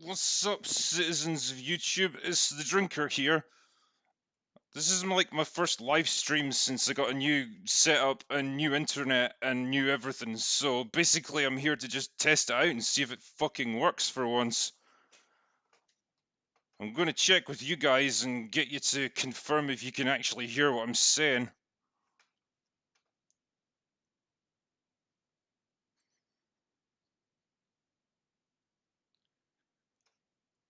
What's up, citizens of YouTube? It's the Drinker here. This is like my first live stream since I got a new setup and new internet and new everything. So basically, I'm here to just test it out and see if it fucking works for once. I'm going to check with you guys and get you to confirm if you can actually hear what I'm saying.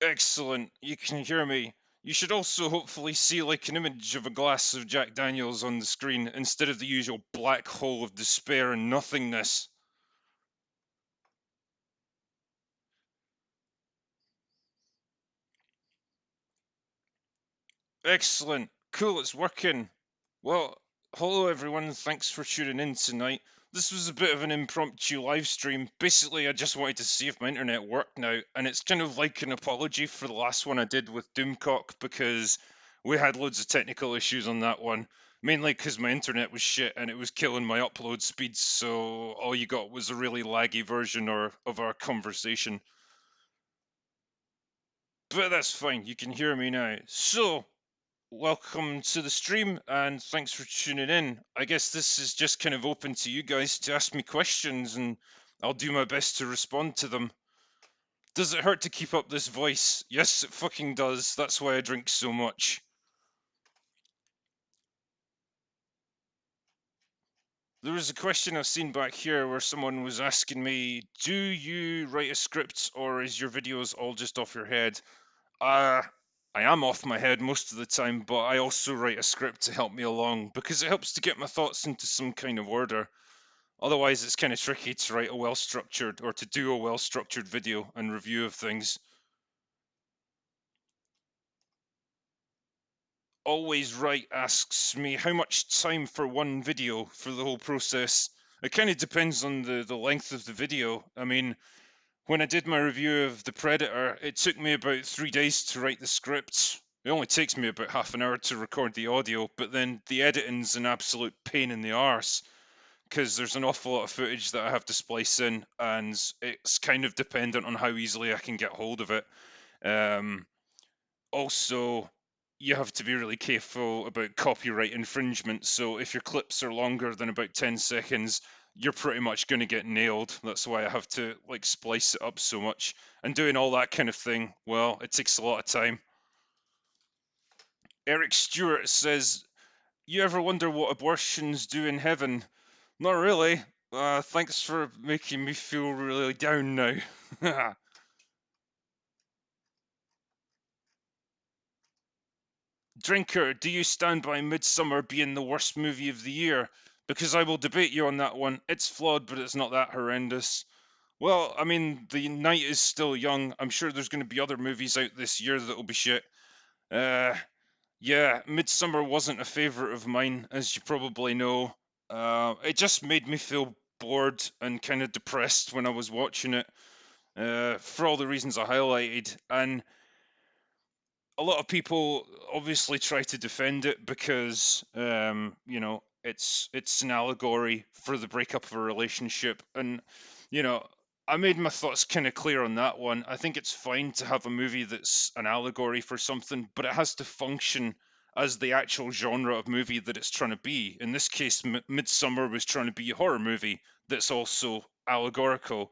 Excellent, you can hear me. You should also hopefully see like an image of a glass of Jack Daniels on the screen instead of the usual black hole of despair and nothingness. Excellent. Cool, it's working. Well, hello everyone, thanks for tuning in tonight. This was a bit of an impromptu live stream. Basically, I just wanted to see if my internet worked now, and it's kind of like an apology for the last one I did with Doomcock because we had loads of technical issues on that one. Mainly because my internet was shit and it was killing my upload speeds, so all you got was a really laggy version of our conversation. But that's fine, you can hear me now. So, welcome to the stream and thanks for tuning in. I guess this is just kind of open to you guys to ask me questions and I'll do my best to respond to them. Does it hurt to keep up this voice? Yes, it fucking does. That's why I drink so much. There was a question I've seen back here where someone was asking me, do you write a script or is your videos all just off your head? I am off my head most of the time, but I also write a script to help me along because it helps to get my thoughts into some kind of order. Otherwise, it's kind of tricky to write a well-structured or to do a well-structured video and review of things. Always Right asks me how much time for one video for the whole process. It kind of depends on the length of the video. I mean, when I did my review of The Predator, it took me about 3 days to write the script. It only takes me about half an hour to record the audio, but then the editing's an absolute pain in the arse because there's an awful lot of footage that I have to splice in, and it's kind of dependent on how easily I can get hold of it. Also, you have to be really careful about copyright infringement. So if your clips are longer than about 10 seconds, you're pretty much going to get nailed. That's why I have to like splice it up so much. And doing all that kind of thing, well, it takes a lot of time. Eric Stewart says, you ever wonder what abortions do in heaven? Not really. Thanks for making me feel really down now. Drinker, do you stand by Midsummer being the worst movie of the year? Because I will debate you on that one. It's flawed, but it's not that horrendous. Well, I mean, the night is still young. I'm sure there's going to be other movies out this year that'll be shit. Yeah, Midsummer wasn't a favourite of mine, as you probably know. It just made me feel bored and kind of depressed when I was watching it, for all the reasons I highlighted. And a lot of people obviously try to defend it because it's an allegory for the breakup of a relationship, and I made my thoughts kind of clear on that one. I think it's fine to have a movie that's an allegory for something, but it has to function as the actual genre of movie that it's trying to be. In this case, Midsummer was trying to be a horror movie that's also allegorical.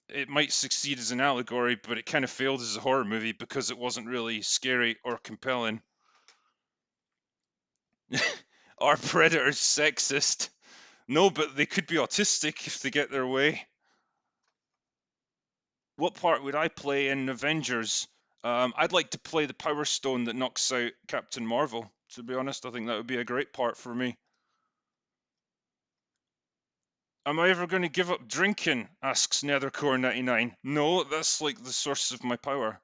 It might succeed as an allegory, but it kind of failed as a horror movie because it wasn't really scary or compelling. Are predators sexist? No, but they could be autistic if they get their way. What part would I play in Avengers? I'd like to play the Power Stone that knocks out Captain Marvel. To be honest, I think that would be a great part for me. Am I ever going to give up drinking? Asks Nethercore99. No, that's like the source of my power.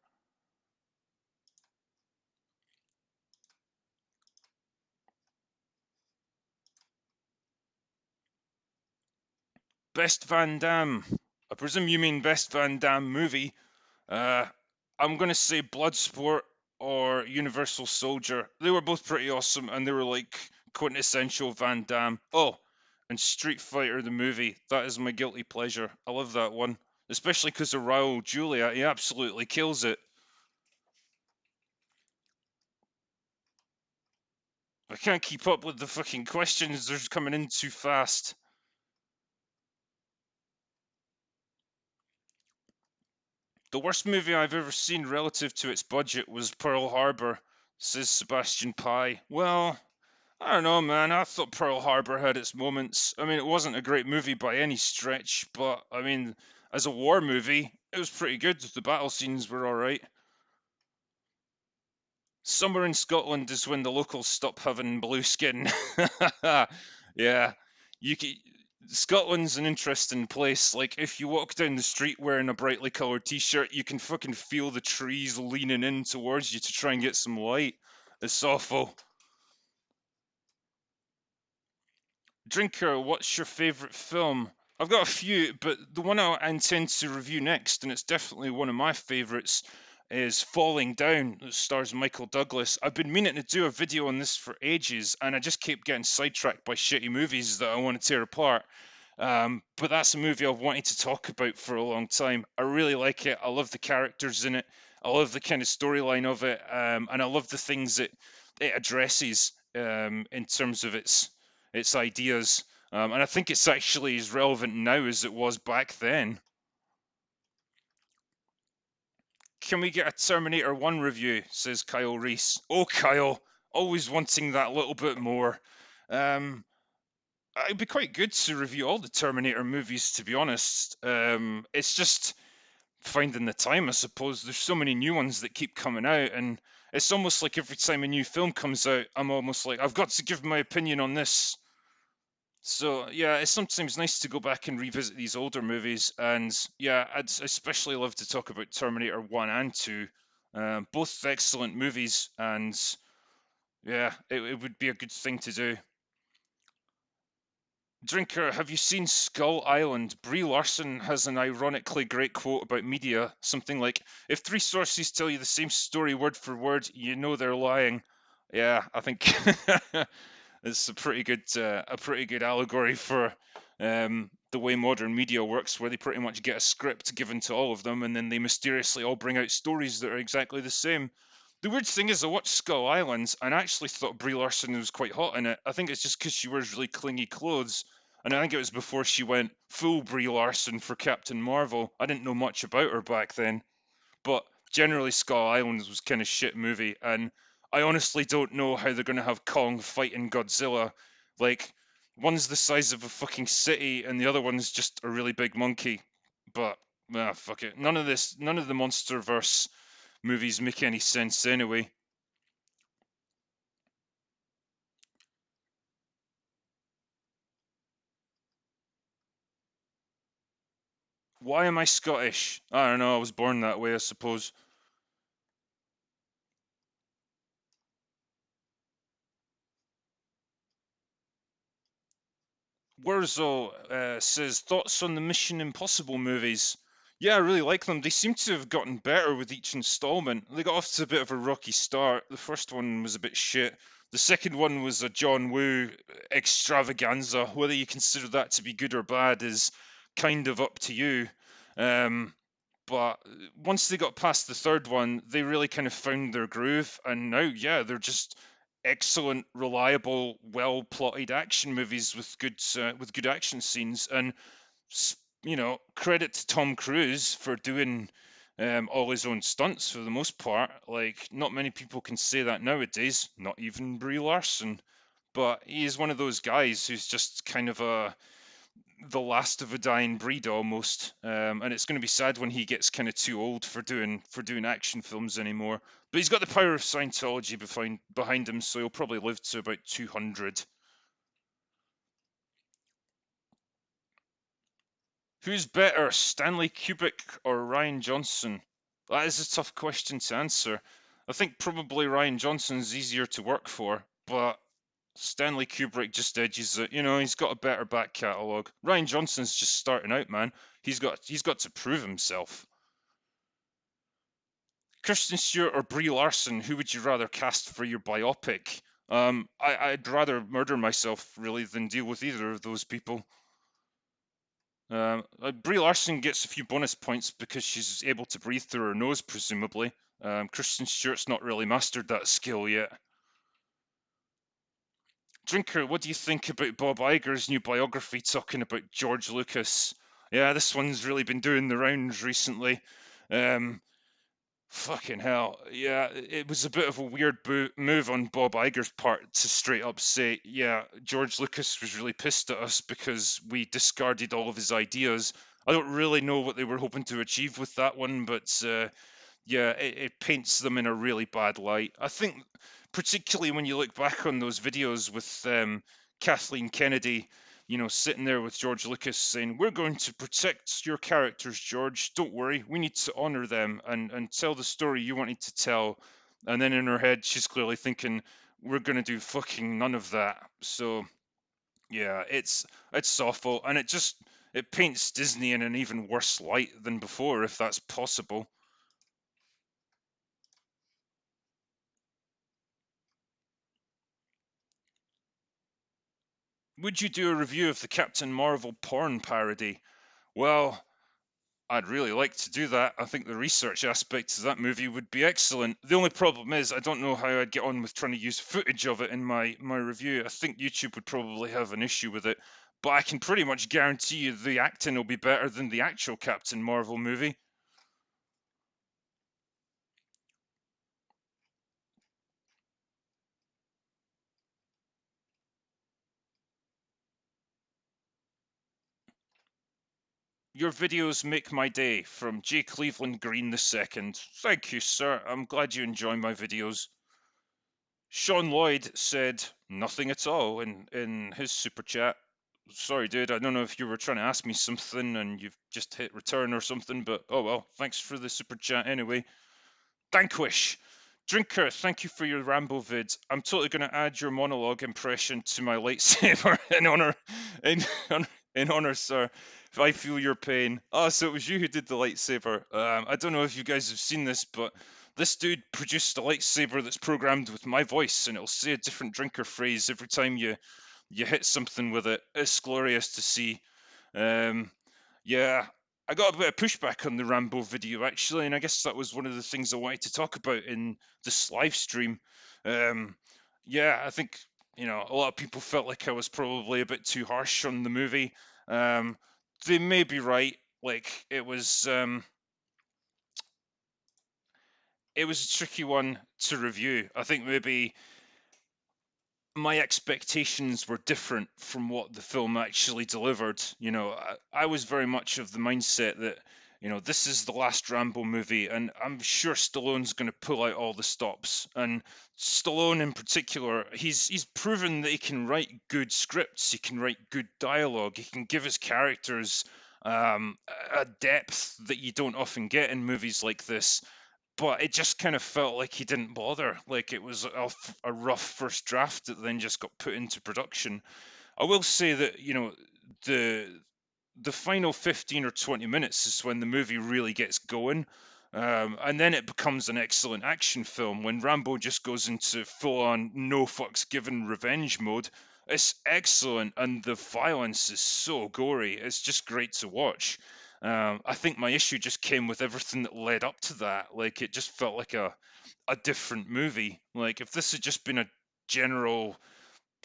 Best Van Damme. I presume you mean Best Van Damme movie. I'm going to say Bloodsport or Universal Soldier. They were both pretty awesome, and they were like quintessential Van Damme. Oh, and Street Fighter the movie. That is my guilty pleasure. I love that one. especially because of Raul Julia. He absolutely kills it. I can't keep up with the fucking questions. They're coming in too fast. The worst movie I've ever seen relative to its budget was Pearl Harbor, says Sebastian Pye. Well, I don't know, man. I thought Pearl Harbor had its moments. I mean, it wasn't a great movie by any stretch, but I mean, as a war movie, it was pretty good. The battle scenes were alright. Summer in Scotland is when the locals stop having blue skin. Yeah, you can, Scotland's an interesting place. Like, if you walk down the street wearing a brightly coloured t-shirt, you can fucking feel the trees leaning in towards you to try and get some light. It's awful. Drinker, what's your favourite film? I've got a few, but the one I intend to review next, and it's definitely one of my favourites, is Falling Down. It stars Michael Douglas. I've been meaning to do a video on this for ages, and I just keep getting sidetracked by shitty movies that I want to tear apart. But that's a movie I've wanted to talk about for a long time. I really like it. I love the characters in it. I love the kind of storyline of it, and I love the things that it addresses in terms of its ideas. And I think it's actually as relevant now as it was back then. Can we get a Terminator 1 review? Says Kyle Reese. Oh, Kyle, always wanting that little bit more. It'd be quite good to review all the Terminator movies, to be honest. It's just finding the time, I suppose. There's so many new ones that keep coming out, and it's almost like every time a new film comes out, I'm almost like, I've got to give my opinion on this. So yeah, it's sometimes nice to go back and revisit these older movies, and yeah, I'd especially love to talk about Terminator 1 and 2. Both excellent movies, and yeah, it would be a good thing to do. Drinker, have you seen Skull Island? Brie Larson has an ironically great quote about media, something like, "If three sources tell you the same story word for word, you know they're lying." Yeah, I think it's a pretty good allegory for the way modern media works, where they pretty much get a script given to all of them, and then they mysteriously all bring out stories that are exactly the same. The weird thing is, I watched Skull Island and I actually thought Brie Larson was quite hot in it. I think it's just because she wears really clingy clothes, and I think it was before she went full Brie Larson for Captain Marvel. I didn't know much about her back then, but generally Skull Island was kind of shit movie, and I honestly don't know how they're gonna have Kong fighting Godzilla. Like, one's the size of a fucking city, and the other one's just a really big monkey. But fuck it. None of the MonsterVerse movies make any sense anyway. Why am I Scottish? I don't know. I was born that way, I suppose. Wurzel says, thoughts on the Mission Impossible movies? Yeah, I really like them. They seem to have gotten better with each installment. They got off to a bit of a rocky start. The first one was a bit shit. The second one was a John Woo extravaganza. Whether you consider that to be good or bad is kind of up to you. But once they got past the third one, they really kind of found their groove, and now, yeah, they're just excellent, reliable, well plotted action movies with good action scenes. And credit to Tom Cruise for doing all his own stunts for the most part. Like, not many people can say that nowadays. Not even Brie Larson. But he is one of those guys who's just kind of the last of a dying breed almost, and it's going to be sad when he gets kind of too old for doing action films anymore. But he's got the power of Scientology behind him, so he'll probably live to about 200. Who's better, Stanley Kubrick or Ryan Johnson? That is a tough question to answer. I think probably Ryan Johnson's easier to work for, but Stanley Kubrick just edges it. He's got a better back catalogue. Ryan Johnson's just starting out, man. He's got to prove himself. Kristen Stewart or Brie Larson, who would you rather cast for your biopic? I'd rather murder myself really than deal with either of those people. Brie Larson gets a few bonus points because she's able to breathe through her nose, presumably. Kristen Stewart's not really mastered that skill yet. Drinker, what do you think about Bob Iger's new biography talking about George Lucas? Yeah, this one's really been doing the rounds recently. Um, Fucking hell. Yeah, it was a bit of a weird move on Bob Iger's part to straight up say, yeah, George Lucas was really pissed at us because we discarded all of his ideas. I don't really know what they were hoping to achieve with that one, but yeah, it paints them in a really bad light. I think, particularly when you look back on those videos with Kathleen Kennedy, sitting there with George Lucas saying, "We're going to protect your characters, George. Don't worry. We need to honor them and tell the story you wanted to tell." And then in her head, she's clearly thinking, "We're going to do fucking none of that." So yeah, it's awful, and it paints Disney in an even worse light than before, if that's possible. Would you do a review of the Captain Marvel porn parody? Well, I'd really like to do that. I think the research aspects of that movie would be excellent. The only problem is I don't know how I'd get on with trying to use footage of it in my review. I think YouTube would probably have an issue with it. But I can pretty much guarantee you the acting will be better than the actual Captain Marvel movie. Your videos make my day, from J. Cleveland Green II. Thank you, sir. I'm glad you enjoy my videos. Sean Lloyd said nothing at all in his super chat. Sorry, dude. I don't know if you were trying to ask me something and you've just hit return or something, but oh well. Thanks for the super chat anyway. Vanquish. Drinker, thank you for your Rambo vid. I'm totally going to add your monologue impression to my lightsaber in honor, in, in honor, sir. If I feel your pain. Oh, so it was you who did the lightsaber. I don't know if you guys have seen this, but this dude produced a lightsaber that's programmed with my voice, and it'll say a different drinker phrase every time you hit something with it. It's glorious to see. Um, yeah, I got a bit of pushback on the Rambo video actually, and I guess that was one of the things I wanted to talk about in this live stream. Um, yeah, I think a lot of people felt like I was probably a bit too harsh on the movie. Um, they may be right. Like it was a tricky one to review. I think maybe my expectations were different from what the film actually delivered. I was very much of the mindset that, this is the last Rambo movie, and I'm sure Stallone's going to pull out all the stops. And Stallone, in particular, he's proven that he can write good scripts, he can write good dialogue, he can give his characters a depth that you don't often get in movies like this, but it just kind of felt like he didn't bother. Like it was a rough first draft that then just got put into production. I will say that the the final 15 or 20 minutes is when the movie really gets going. And then it becomes an excellent action film when Rambo just goes into full on no fucks given revenge mode. It's excellent, and the violence is so gory. It's just great to watch. I think my issue just came with everything that led up to that. Like it just felt like a different movie. Like if this had just been a general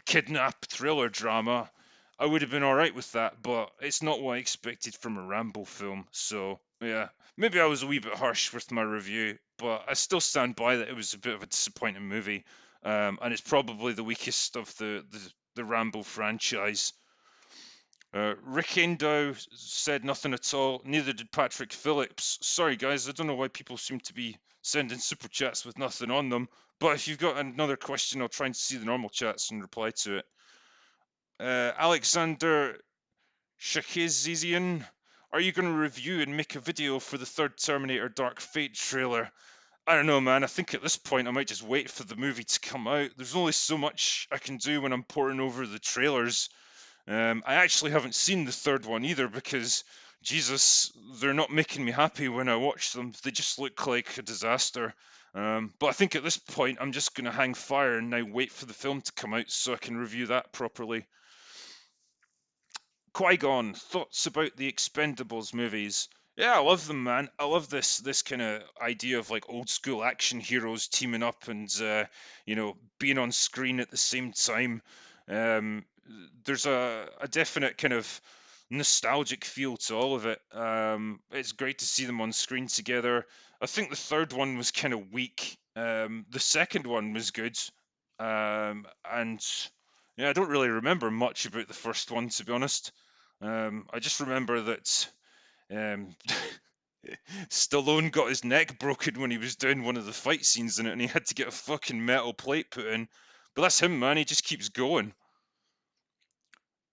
kidnap thriller drama, I would have been all right with that, but it's not what I expected from a Rambo film. So yeah, maybe I was a wee bit harsh with my review, but I still stand by that it was a bit of a disappointing movie, and it's probably the weakest of the Rambo franchise. Rick Endow said nothing at all. Neither did Patrick Phillips. Sorry, guys, I don't know why people seem to be sending super chats with nothing on them. But if you've got another question, I'll try and see the normal chats and reply to it. Alexander Shakizian, are you going to review and make a video for the third Terminator Dark Fate trailer? I don't know, man. I think at this point I might just wait for the movie to come out. There's only so much I can do when I'm poring over the trailers. I actually haven't seen the third one either because, Jesus, they're not making me happy when I watch them. They just look like a disaster. But I think at this point I'm just going to hang fire and now wait for the film to come out so I can review that properly. Qui-Gon, thoughts about the Expendables movies? Yeah, I love them, man. I love this kind of idea of like old school action heroes teaming up and being on screen at the same time. Um, there's a definite kind of nostalgic feel to all of it. It's great to see them on screen together. I think the third one was kind of weak. The second one was good. And yeah, I don't really remember much about the first one, to be honest. I just remember that um, Stallone got his neck broken when he was doing one of the fight scenes in it, and he had to get a fucking metal plate put in. But that's him, man. He just keeps going.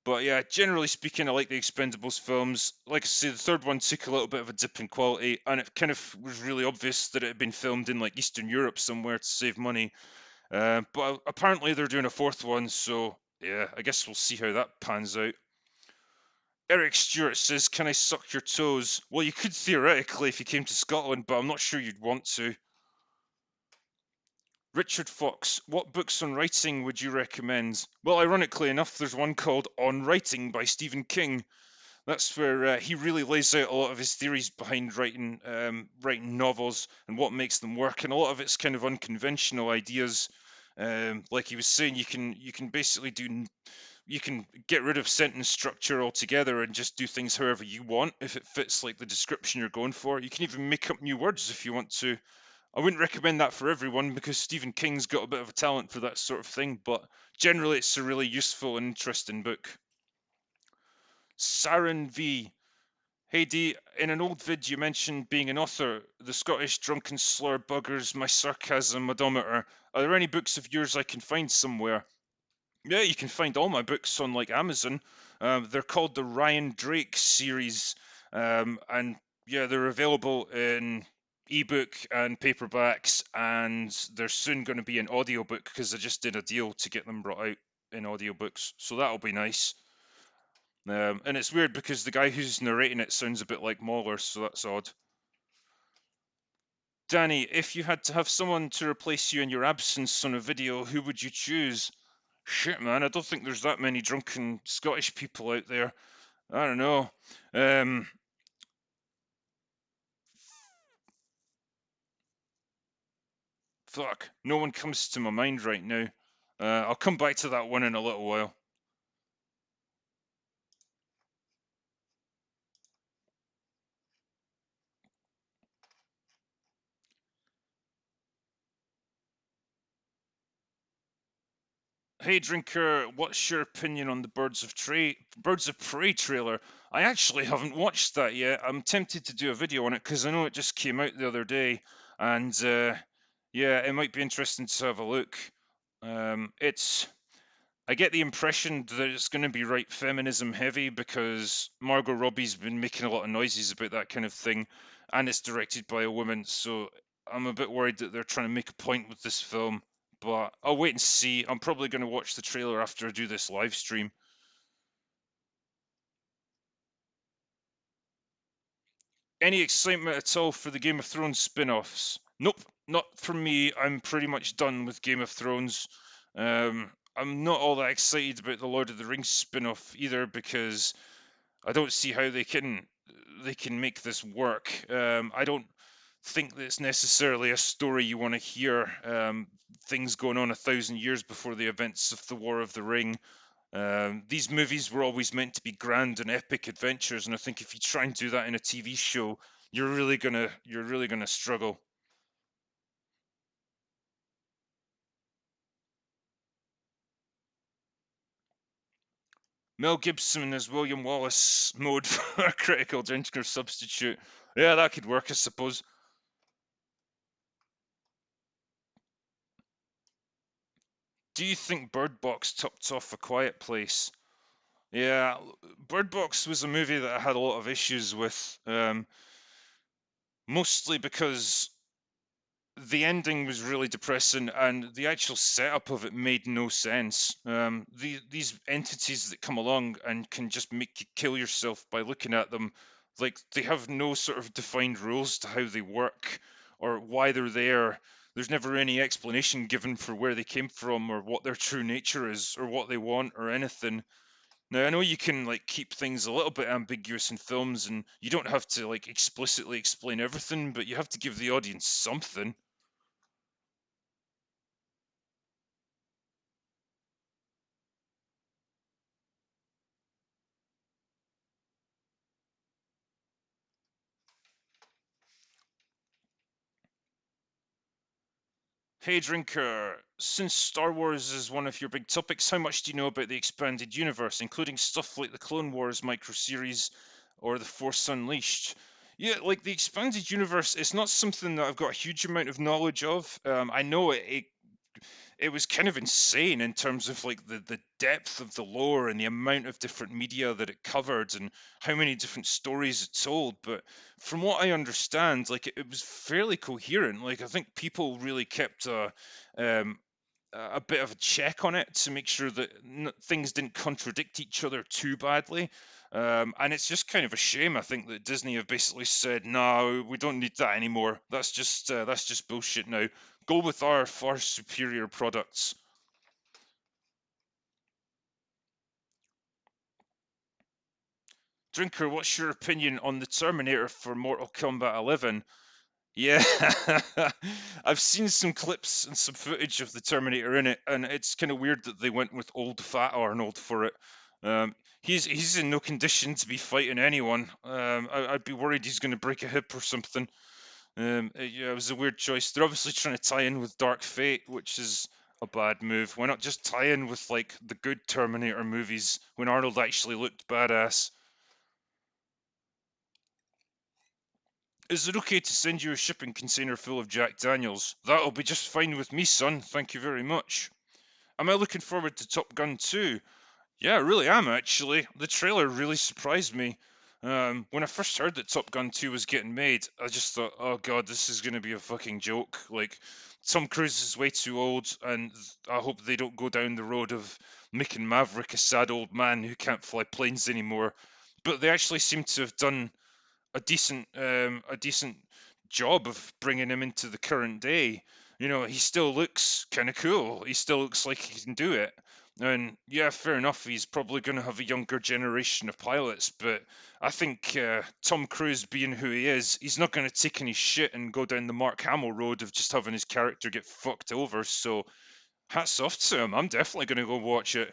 But yeah, generally speaking, I like the Expendables films. Like I say, the third one took a little bit of a dip in quality, and it kind of was really obvious that it had been filmed in like Eastern Europe somewhere to save money. But apparently they're doing a fourth one, so yeah, I guess we'll see how that pans out. Eric Stewart says, "Can I suck your toes?" Well, you could theoretically if you came to Scotland, but I'm not sure you'd want to. Richard Fox, what books on writing would you recommend? Well, ironically enough, there's one called On Writing by Stephen King. That's where he really lays out a lot of his theories behind writing novels and what makes them work. And a lot of it's kind of unconventional ideas. Like he was saying, you can basically you can get rid of sentence structure altogether and just do things however you want if it fits like the description you're going for. You can even make up new words if you want to. I wouldn't recommend that for everyone because Stephen King's got a bit of a talent for that sort of thing, but generally it's a really useful and interesting book. Saren V. Hey D, in an old vid you mentioned being an author. The Scottish drunken slur buggers my sarcasm odometer. Are there any books of yours I can find somewhere? Yeah, you can find all my books on like Amazon. They're called the Ryan Drake series, and yeah, they're available in ebook and paperbacks, and they're soon going to be an audiobook because I just did a deal to get them brought out in audiobooks, so that'll be nice. And it's weird because the guy who's narrating it sounds a bit like Mauler, so that's odd. Danny, if you had to have someone to replace you in your absence on a video, who would you choose? Shit, man, I don't think there's that many drunken Scottish people out there. I don't know. Um, Fuck, no one comes to my mind right now. I'll come back to that one in a little while. Hey Drinker, what's your opinion on the Birds of Prey trailer? I actually haven't watched that yet. I'm tempted to do a video on it because I know it just came out the other day, and yeah, it might be interesting to have a look. It's I get the impression that it's going to be right feminism heavy because Margot Robbie's been making a lot of noises about that kind of thing, and it's directed by a woman, so I'm a bit worried that they're trying to make a point with this film. But I'll wait and see. I'm probably going to watch the trailer after I do this live stream. Any excitement at all for the Game of Thrones spin-offs? Nope, not for me. I'm pretty much done with Game of Thrones. I'm not all that excited about the Lord of the Rings spin-off either because I don't see how they can make this work. I don't think that it's necessarily a story you want to hear. Things going on 1,000 years before the events of the War of the Ring. These movies were always meant to be grand and epic adventures, and I think if you try and do that in a TV show, you're really gonna struggle. Mel Gibson as William Wallace mode for a critical drinker substitute. Yeah, that could work, I suppose. Do you think Bird Box topped off A Quiet Place? Yeah, Bird Box was a movie that I had a lot of issues with, mostly because the ending was really depressing and the actual setup of it made no sense. These entities that come along and can just make you kill yourself by looking at them, like they have no sort of defined rules to how they work or why they're there. There's never any explanation given for where they came from or what their true nature is or what they want or anything. Now I know you can like keep things a little bit ambiguous in films, and you don't have to like explicitly explain everything, but you have to give the audience something. Hey Drinker, since Star Wars is one of your big topics, how much do you know about the expanded universe, including stuff like the Clone Wars microseries or The Force Unleashed? Yeah, like the expanded universe, it's not something that I've got a huge amount of knowledge of. I know it was kind of insane in terms of like the depth of the lore and the amount of different media that it covered and how many different stories it told. But from what I understand, like it was fairly coherent. Like I think people really kept um, a bit of a check on it to make sure that things didn't contradict each other too badly. And it's just kind of a shame, I think, that Disney have basically said, "No, we don't need that anymore. That's just bullshit now. Go with our far superior products." Drinker, what's your opinion on the Terminator for Mortal Kombat 11? Yeah, I've seen some clips and some footage of the Terminator in it, and it's kind of weird that they went with old fat Arnold for it. He's in no condition to be fighting anyone. I'd be worried he's going to break a hip or something. Yeah, it was a weird choice. They're obviously trying to tie in with Dark Fate, which is a bad move. Why not just tie in with like the good Terminator movies when Arnold actually looked badass? Is it okay to send you a shipping container full of Jack Daniels? That'll be just fine with me, son. Thank you very much. Am I looking forward to Top Gun 2? Yeah, I really am, actually. The trailer really surprised me. When I first heard that Top Gun 2 was getting made, I just thought, oh god, this is going to be a fucking joke. Like, Tom Cruise is way too old, and I hope they don't go down the road of making Maverick a sad old man who can't fly planes anymore. But they actually seem to have done a decent job of bringing him into the current day. You know, he still looks kind of cool. He still looks like he can do it. And yeah, fair enough. He's probably going to have a younger generation of pilots, but I think Tom Cruise, being who he is, he's not going to take any shit and go down the Mark Hamill road of just having his character get fucked over. So hats off to him. I'm definitely going to go watch it.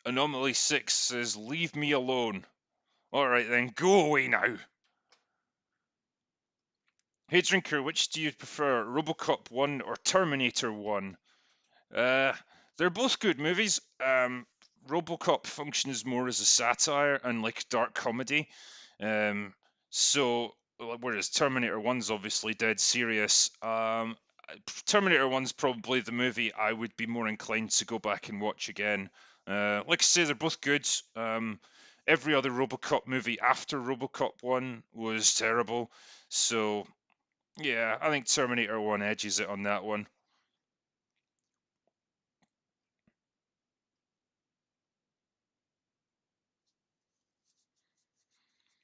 Anomaly 6 says, "Leave me alone." All right then, go away now. Hey Drinker, which do you prefer, Robocop 1 or Terminator 1? Uh, they're both good movies. Robocop functions more as a satire and like dark comedy. Um, whereas Terminator 1's obviously dead serious. Terminator 1's probably the movie I would be more inclined to go back and watch again. Like I say, they're both good. Every other Robocop movie after Robocop 1 was terrible. So yeah, I think Terminator 1 edges it on that one.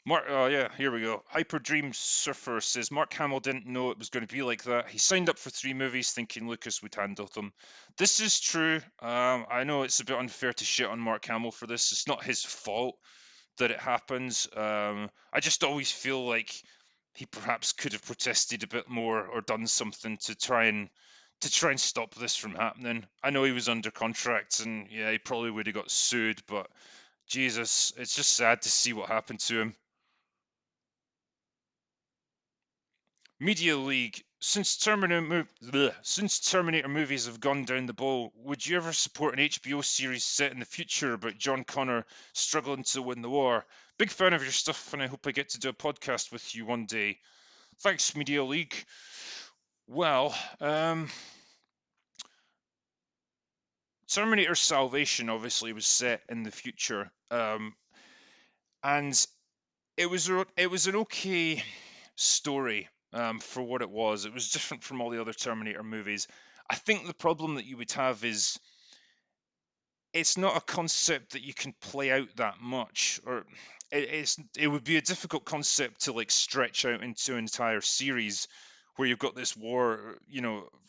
Mark, oh yeah, here we go. Hyper Dream Surfer says Mark Hamill didn't know it was going to be like that. He signed up for 3 movies thinking Lucas would handle them. This is true. I know it's a bit unfair to shit on Mark Hamill for this. It's not his fault that it happens. I just always feel like he perhaps could have protested a bit more or done something to try and stop this from happening. I know he was under contract and yeah, he probably would have got sued, but Jesus, it's just sad to see what happened to him. Media League. Since Terminator movies have gone down the bowl, would you ever support an HBO series set in the future about John Connor struggling to win the war? Big fan of your stuff, and I hope I get to do a podcast with you one day. Thanks, Media League. Well, Terminator Salvation obviously was set in the future, and it was an okay story for what it was. It was different from all the other Terminator movies. I think the problem that you would have is it's not a concept that you can play out that much, or it would be a difficult concept to like stretch out into an entire series where you've got this war,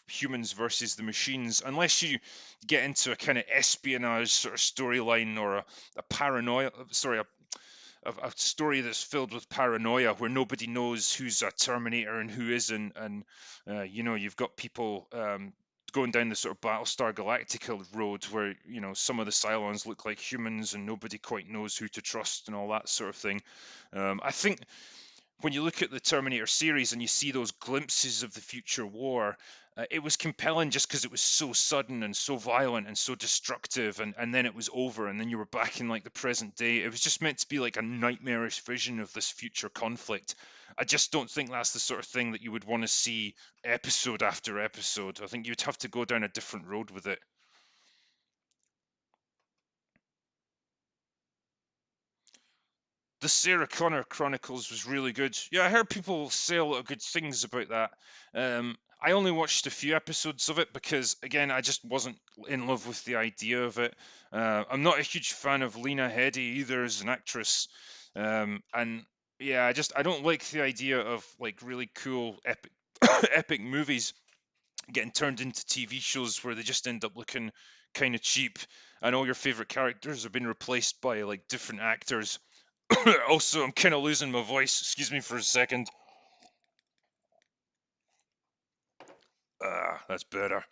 humans versus the machines, unless you get into a kind of espionage sort of storyline or a paranoia, sorry, a story that's filled with paranoia where nobody knows who's a Terminator and who isn't, and you've got people going down the sort of Battlestar Galactica road where some of the Cylons look like humans and nobody quite knows who to trust and all that sort of thing. I think when you look at the Terminator series and you see those glimpses of the future war, it was compelling just because it was so sudden and so violent and so destructive, and then it was over, and then you were back in like the present day. It was just meant to be like a nightmarish vision of this future conflict. I just don't think that's the sort of thing that you would want to see episode after episode. I think you'd have to go down a different road with it. The Sarah Connor Chronicles was really good. Yeah, I heard people say a lot of good things about that. I only watched a few episodes of it because, again, I just wasn't in love with the idea of it. I'm not a huge fan of Lena Headey either as an actress, and yeah, I don't like the idea of like really cool epic epic movies getting turned into TV shows where they just end up looking kind of cheap, and all your favorite characters have been replaced by like different actors. Also, I'm kind of losing my voice. Excuse me for a second. That's better.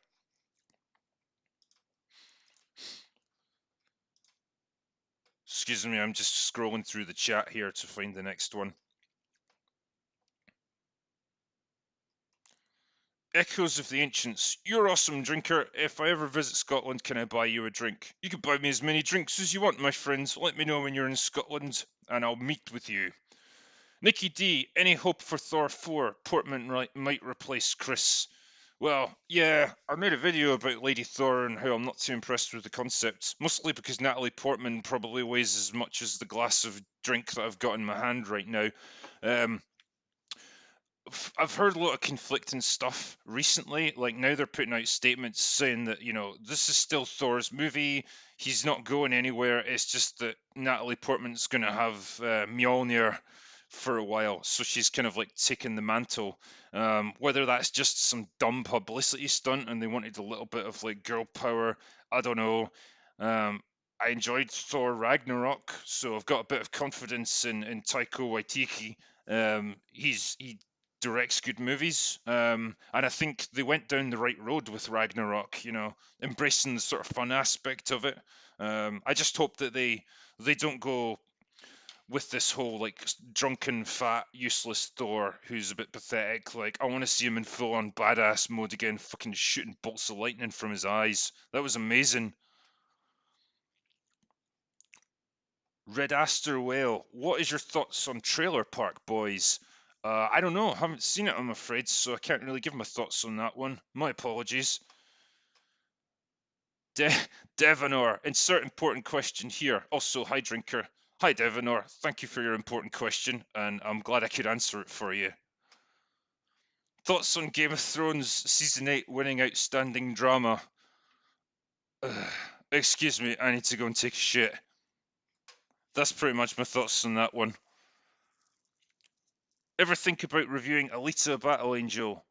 Excuse me, I'm just scrolling through the chat here to find the next one. Echoes of the Ancients. You're awesome, drinker. If I ever visit Scotland, can I buy you a drink? You can buy me as many drinks as you want, my friends. Let me know when you're in Scotland, and I'll meet with you. Nikki D, any hope for Thor 4? Portman might replace Chris. Well, yeah, I made a video about Lady Thor and how I'm not too impressed with the concept, mostly because Natalie Portman probably weighs as much as the glass of drink that I've got in my hand right now. Um, I've heard a lot of conflicting stuff recently. Like now they're putting out statements saying that, this is still Thor's movie. He's not going anywhere. It's just that Natalie Portman's going to have Mjolnir for a while. So she's kind of like taking the mantle. Whether that's just some dumb publicity stunt and they wanted a little bit of like girl power, I don't know. I enjoyed Thor Ragnarok, so I've got a bit of confidence in Taika Waititi. He directs good movies, and I think they went down the right road with Ragnarok. Embracing the sort of fun aspect of it. I just hope that they don't go with this whole like drunken, fat, useless Thor who's a bit pathetic. Like I want to see him in full on badass mode again, fucking shooting bolts of lightning from his eyes. That was amazing. Red Aster Whale, what is your thoughts on Trailer Park Boys? I don't know, I haven't seen it, I'm afraid, so I can't really give my thoughts on that one. My apologies. Devanor, insert important question here. Also, hi, drinker. Hi, Devanor. Thank you for your important question, and I'm glad I could answer it for you. Thoughts on Game of Thrones Season 8 winning Outstanding Drama? Excuse me, I need to go and take a shit. That's pretty much my thoughts on that one. Ever think about reviewing Alita Battle Angel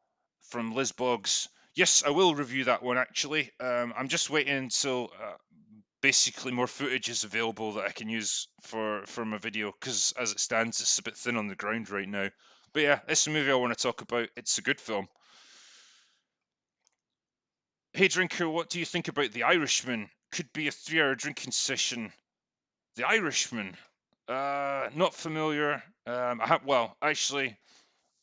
from Liz Boggs? Yes, I will review that one actually. I'm just waiting until basically more footage is available that I can use for my video because as it stands, it's a bit thin on the ground right now. But yeah, it's a movie I want to talk about. It's a good film. Hey drinker, what do you think about The Irishman? Could be a 3-hour drinking session. The Irishman. Not familiar. Well, actually,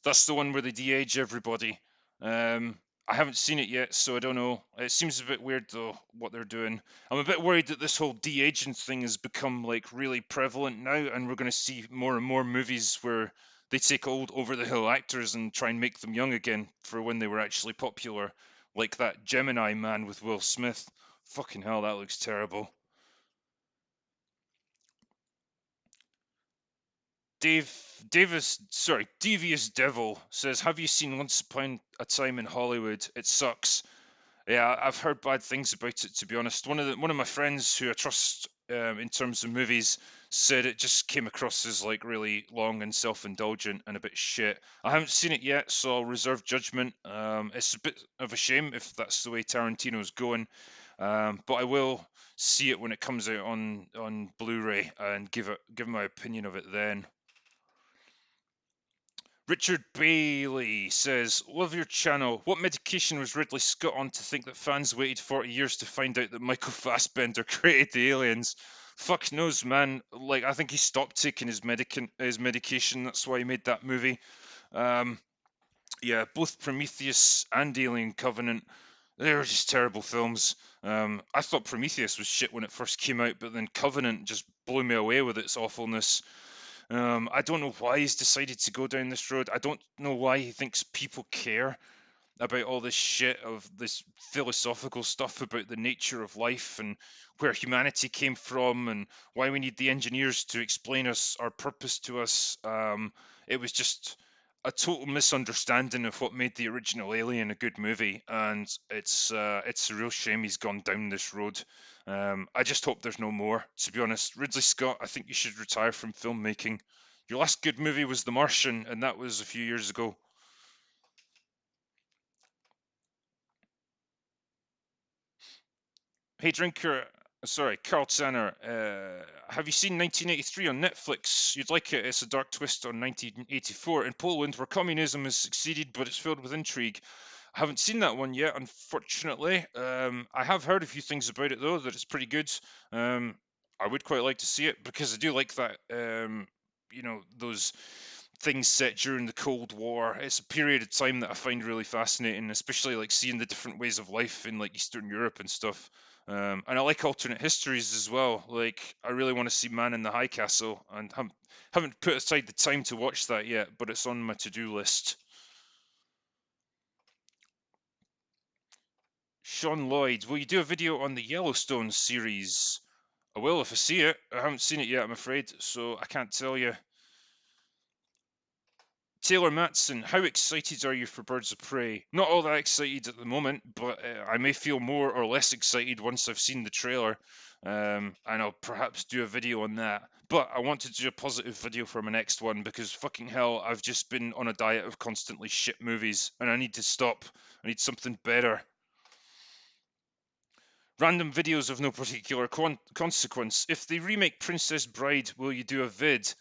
that's the one where they de-age everybody. I haven't seen it yet, so I don't know. It seems a bit weird though what they're doing. I'm a bit worried that this whole de-aging thing has become like really prevalent now, and we're going to see more and more movies where they take old over-the-hill actors and try and make them young again for when they were actually popular, like that Gemini Man with Will Smith. Fucking hell, that looks terrible. Devious Devil says, "Have you seen Once Upon a Time in Hollywood? It sucks." Yeah, I've heard bad things about it. To be honest, one of my friends who I trust in terms of movies said it just came across as like really long and self-indulgent and a bit shit. I haven't seen it yet, so I'll reserve judgment. It's a bit of a shame if that's the way Tarantino's going, but I will see it when it comes out on Blu-ray and give my opinion of it then. Richard Bailey says, "Love your channel. What medication was Ridley Scott on to think that fans waited 40 years to find out that Michael Fassbender created the aliens? Fuck knows, man. Like, I think he stopped taking his medication. That's why he made that movie. Um, yeah, both Prometheus and Alien Covenant, they were just terrible films. I thought Prometheus was shit when it first came out, but then Covenant just blew me away with its awfulness. I don't know why he's decided to go down this road. I don't know why he thinks people care about all this shit of this philosophical stuff about the nature of life and where humanity came from and why we need the engineers to explain us our purpose to us. It was just a total misunderstanding of what made the original Alien a good movie, and it's a real shame he's gone down this road. I just hope there's no more. To be honest, Ridley Scott, I think you should retire from filmmaking. Your last good movie was The Martian, and that was a few years ago. Hey, Drinker, sorry, Carl Tanner, have you seen 1983 on Netflix? You'd like it. It's a dark twist on 1984 in Poland, where communism has succeeded, but it's filled with intrigue. I haven't seen that one yet, unfortunately. I have heard a few things about it, though, that it's pretty good. I would quite like to see it because I do like that, those things set during the Cold War. It's a period of time that I find really fascinating, especially like seeing the different ways of life in like Eastern Europe and stuff. And I like alternate histories as well. Like I really want to see Man in the High Castle, and haven't put aside the time to watch that yet, but it's on my to-do list. Sean Lloyd, will you do a video on the Yellowstone series? I will if I see it. I haven't seen it yet, I'm afraid, so I can't tell you. Taylor Matson, how excited are you for Birds of Prey? Not all that excited at the moment, but I may feel more or less excited once I've seen the trailer, and I'll perhaps do a video on that. But I want to do a positive video for my next one because fucking hell, I've just been on a diet of constantly shit movies, and I need to stop. I need something better. Random videos of no particular consequence. If they remake Princess Bride, will you do a vid?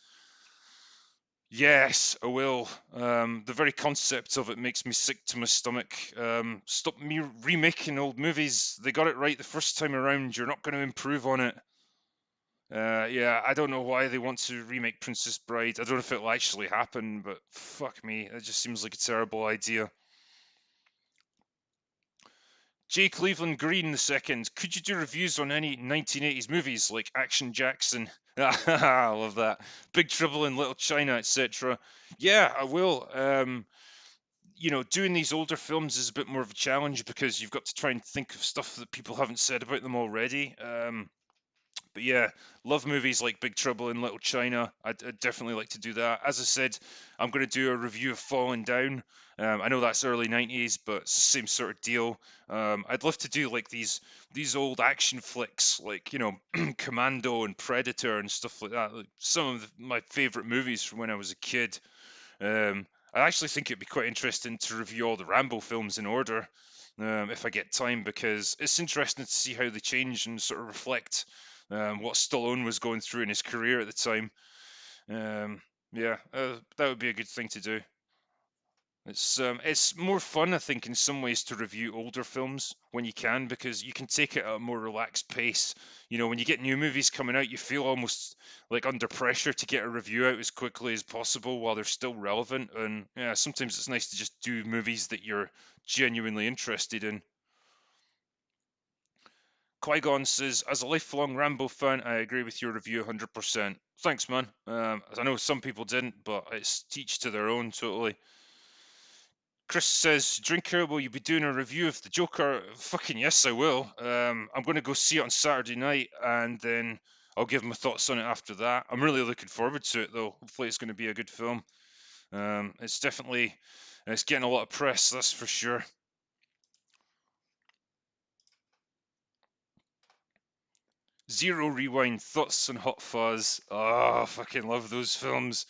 Yes, I will. The very concept of it makes me sick to my stomach. Stop me remaking old movies. They got it right the first time around. You're not going to improve on it. Yeah, I don't know why they want to remake Princess Bride. I don't know if it'll actually happen, but fuck me, it just seems like a terrible idea. J. Cleveland Green II, could you do reviews on any 1980s movies like Action Jackson? I love that. Big Trouble in Little China, etc. Yeah, I will. Doing these older films is a bit more of a challenge because you've got to try and think of stuff that people haven't said about them already. But yeah, love movies like Big Trouble in Little China. I'd definitely like to do that. As I said, I'm going to do a review of Falling Down. I know that's early 90s, but it's the same sort of deal. I'd love to do like these old action flicks, like Commando and Predator and stuff like that. Like some of my favorite movies from when I was a kid. I actually think it'd be quite interesting to review all the Rambo films in order, if I get time, because it's interesting to see how they change and sort of reflect what Stallone was going through in his career at the time. Yeah, that would be a good thing to do. It's more fun, I think, in some ways to review older films when you can because you can take it at a more relaxed pace. When you get new movies coming out, you feel almost like under pressure to get a review out as quickly as possible while they're still relevant. And yeah, sometimes it's nice to just do movies that you're genuinely interested in. Qui-Gon says, as a lifelong Rambo fan, I agree with your review 100%. Thanks, man. I know some people didn't, but it's each to their own, totally. Chris says, Drinker, will you be doing a review of the Joker? Fucking yes, I will. I'm going to go see it on Saturday night, and then I'll give my thoughts on it after that. I'm really looking forward to it, though. Hopefully, it's going to be a good film. It's definitely it's getting a lot of press, that's for sure. Zero Rewind, thoughts on Hot Fuzz. Oh, I fucking love those films.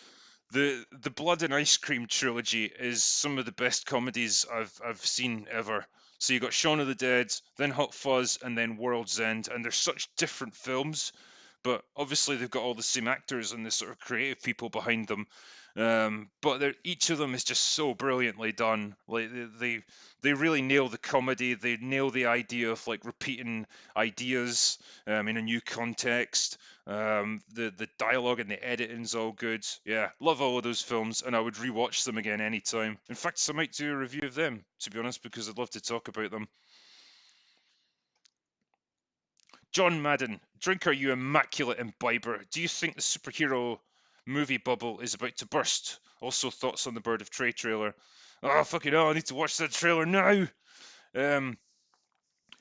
The Blood and Ice Cream trilogy is some of the best comedies I've seen ever. So you got Shaun of the Dead, then Hot Fuzz, and then World's End, and they're such different films, but obviously they've got all the same actors and the sort of creative people behind them. But each of them is just so brilliantly done. Like they really nail the comedy. They nail the idea of like repeating ideas in a new context. The dialogue and the editing's all good. Yeah, love all of those films, and I would rewatch them again anytime. In fact, I might do a review of them, to be honest, because I'd love to talk about them. John Madden, drinker, you immaculate imbiber. Do you think the superhero movie bubble is about to burst? Also, thoughts on the Bird of Prey trailer. Oh, fucking hell, I need to watch that trailer now. Um,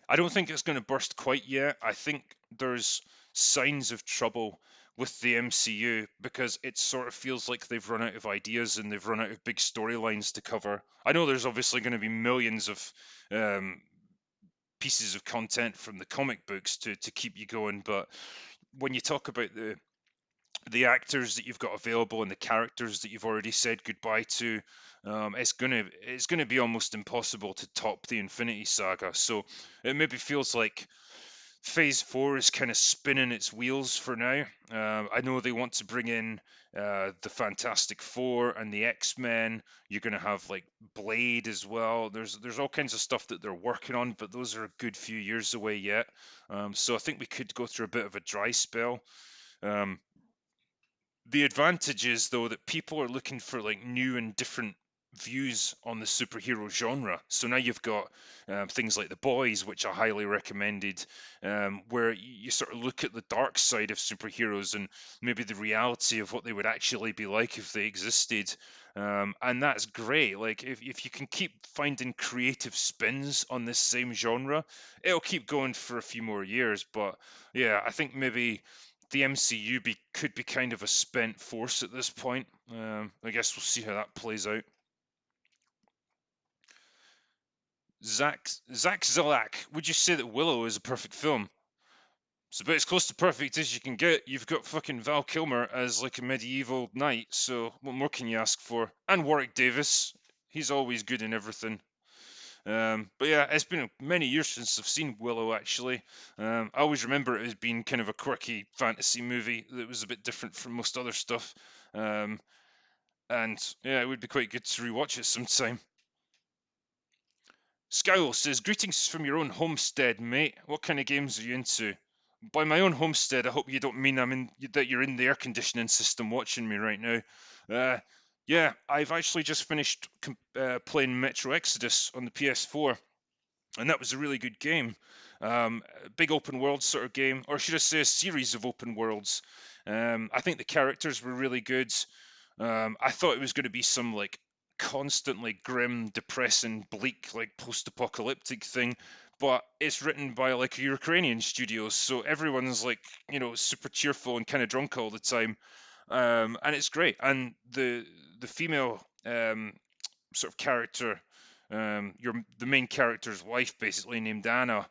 I don't think it's going to burst quite yet. I think there's signs of trouble with the MCU because it sort of feels like they've run out of ideas and they've run out of big storylines to cover. I know there's obviously going to be millions of um, pieces of content from the comic books to keep you going, but when you talk about the actors that you've got available and the characters that you've already said goodbye to, it's gonna be almost impossible to top the Infinity Saga. So it maybe feels like Phase 4 is kind of spinning its wheels for now. I know they want to bring in the Fantastic Four and the X-Men. You're going to have like Blade as well. There's all kinds of stuff that they're working on, but those are a good few years away yet. So I think we could go through a bit of a dry spell. Um, the advantage is though that people are looking for like new and different views on the superhero genre. So now you've got things like The Boys, which are highly recommended, where you sort of look at the dark side of superheroes and maybe the reality of what they would actually be like if they existed. And that's great. Like if you can keep finding creative spins on this same genre, it'll keep going for a few more years. But yeah, I think maybe the MCU could be kind of a spent force at this point. I guess we'll see how that plays out. Zach Zilak, would you say that Willow is a perfect film? It's about as close to perfect as you can get. You've got fucking Val Kilmer as like a medieval knight, so what more can you ask for? And Warwick Davis, he's always good in everything. But yeah, it's been many years since I've seen Willow actually. I always remember it as being kind of a quirky fantasy movie that was a bit different from most other stuff. Um, and yeah, it would be quite good to rewatch it sometime. Scowl says, "Greetings from your own homestead, mate. What kind of games are you into?" By my own homestead, I hope you don't mean that you're in the air conditioning system watching me right now. Uh, yeah, I've actually just finished playing Metro Exodus on the PS4, and that was a really good game. A big open world sort of game, or should I say, a series of open worlds. I think the characters were really good. I thought it was going to be some like constantly grim, depressing, bleak, like post-apocalyptic thing, but it's written by like a Ukrainian studio, so everyone's like super cheerful and kind of drunk all the time, and it's great. And the female sort of character, the main character's wife, basically named Anna.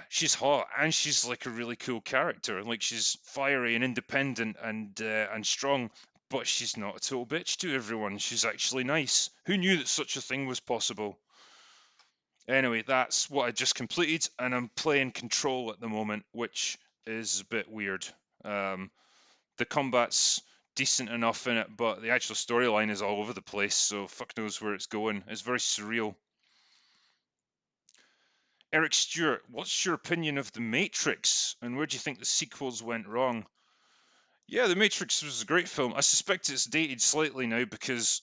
She's hot and she's like a really cool character. Like she's fiery and independent and strong, but she's not a total bitch to everyone. She's actually nice. Who knew that such a thing was possible? Anyway, that's what I just completed, and I'm playing Control at the moment, which is a bit weird. Um, the combat's decent enough in it, but the actual storyline is all over the place, so fuck knows where it's going. It's very surreal. Eric Stewart, what's your opinion of The Matrix, and where do you think the sequels went wrong? Yeah, The Matrix was a great film. I suspect it's dated slightly now because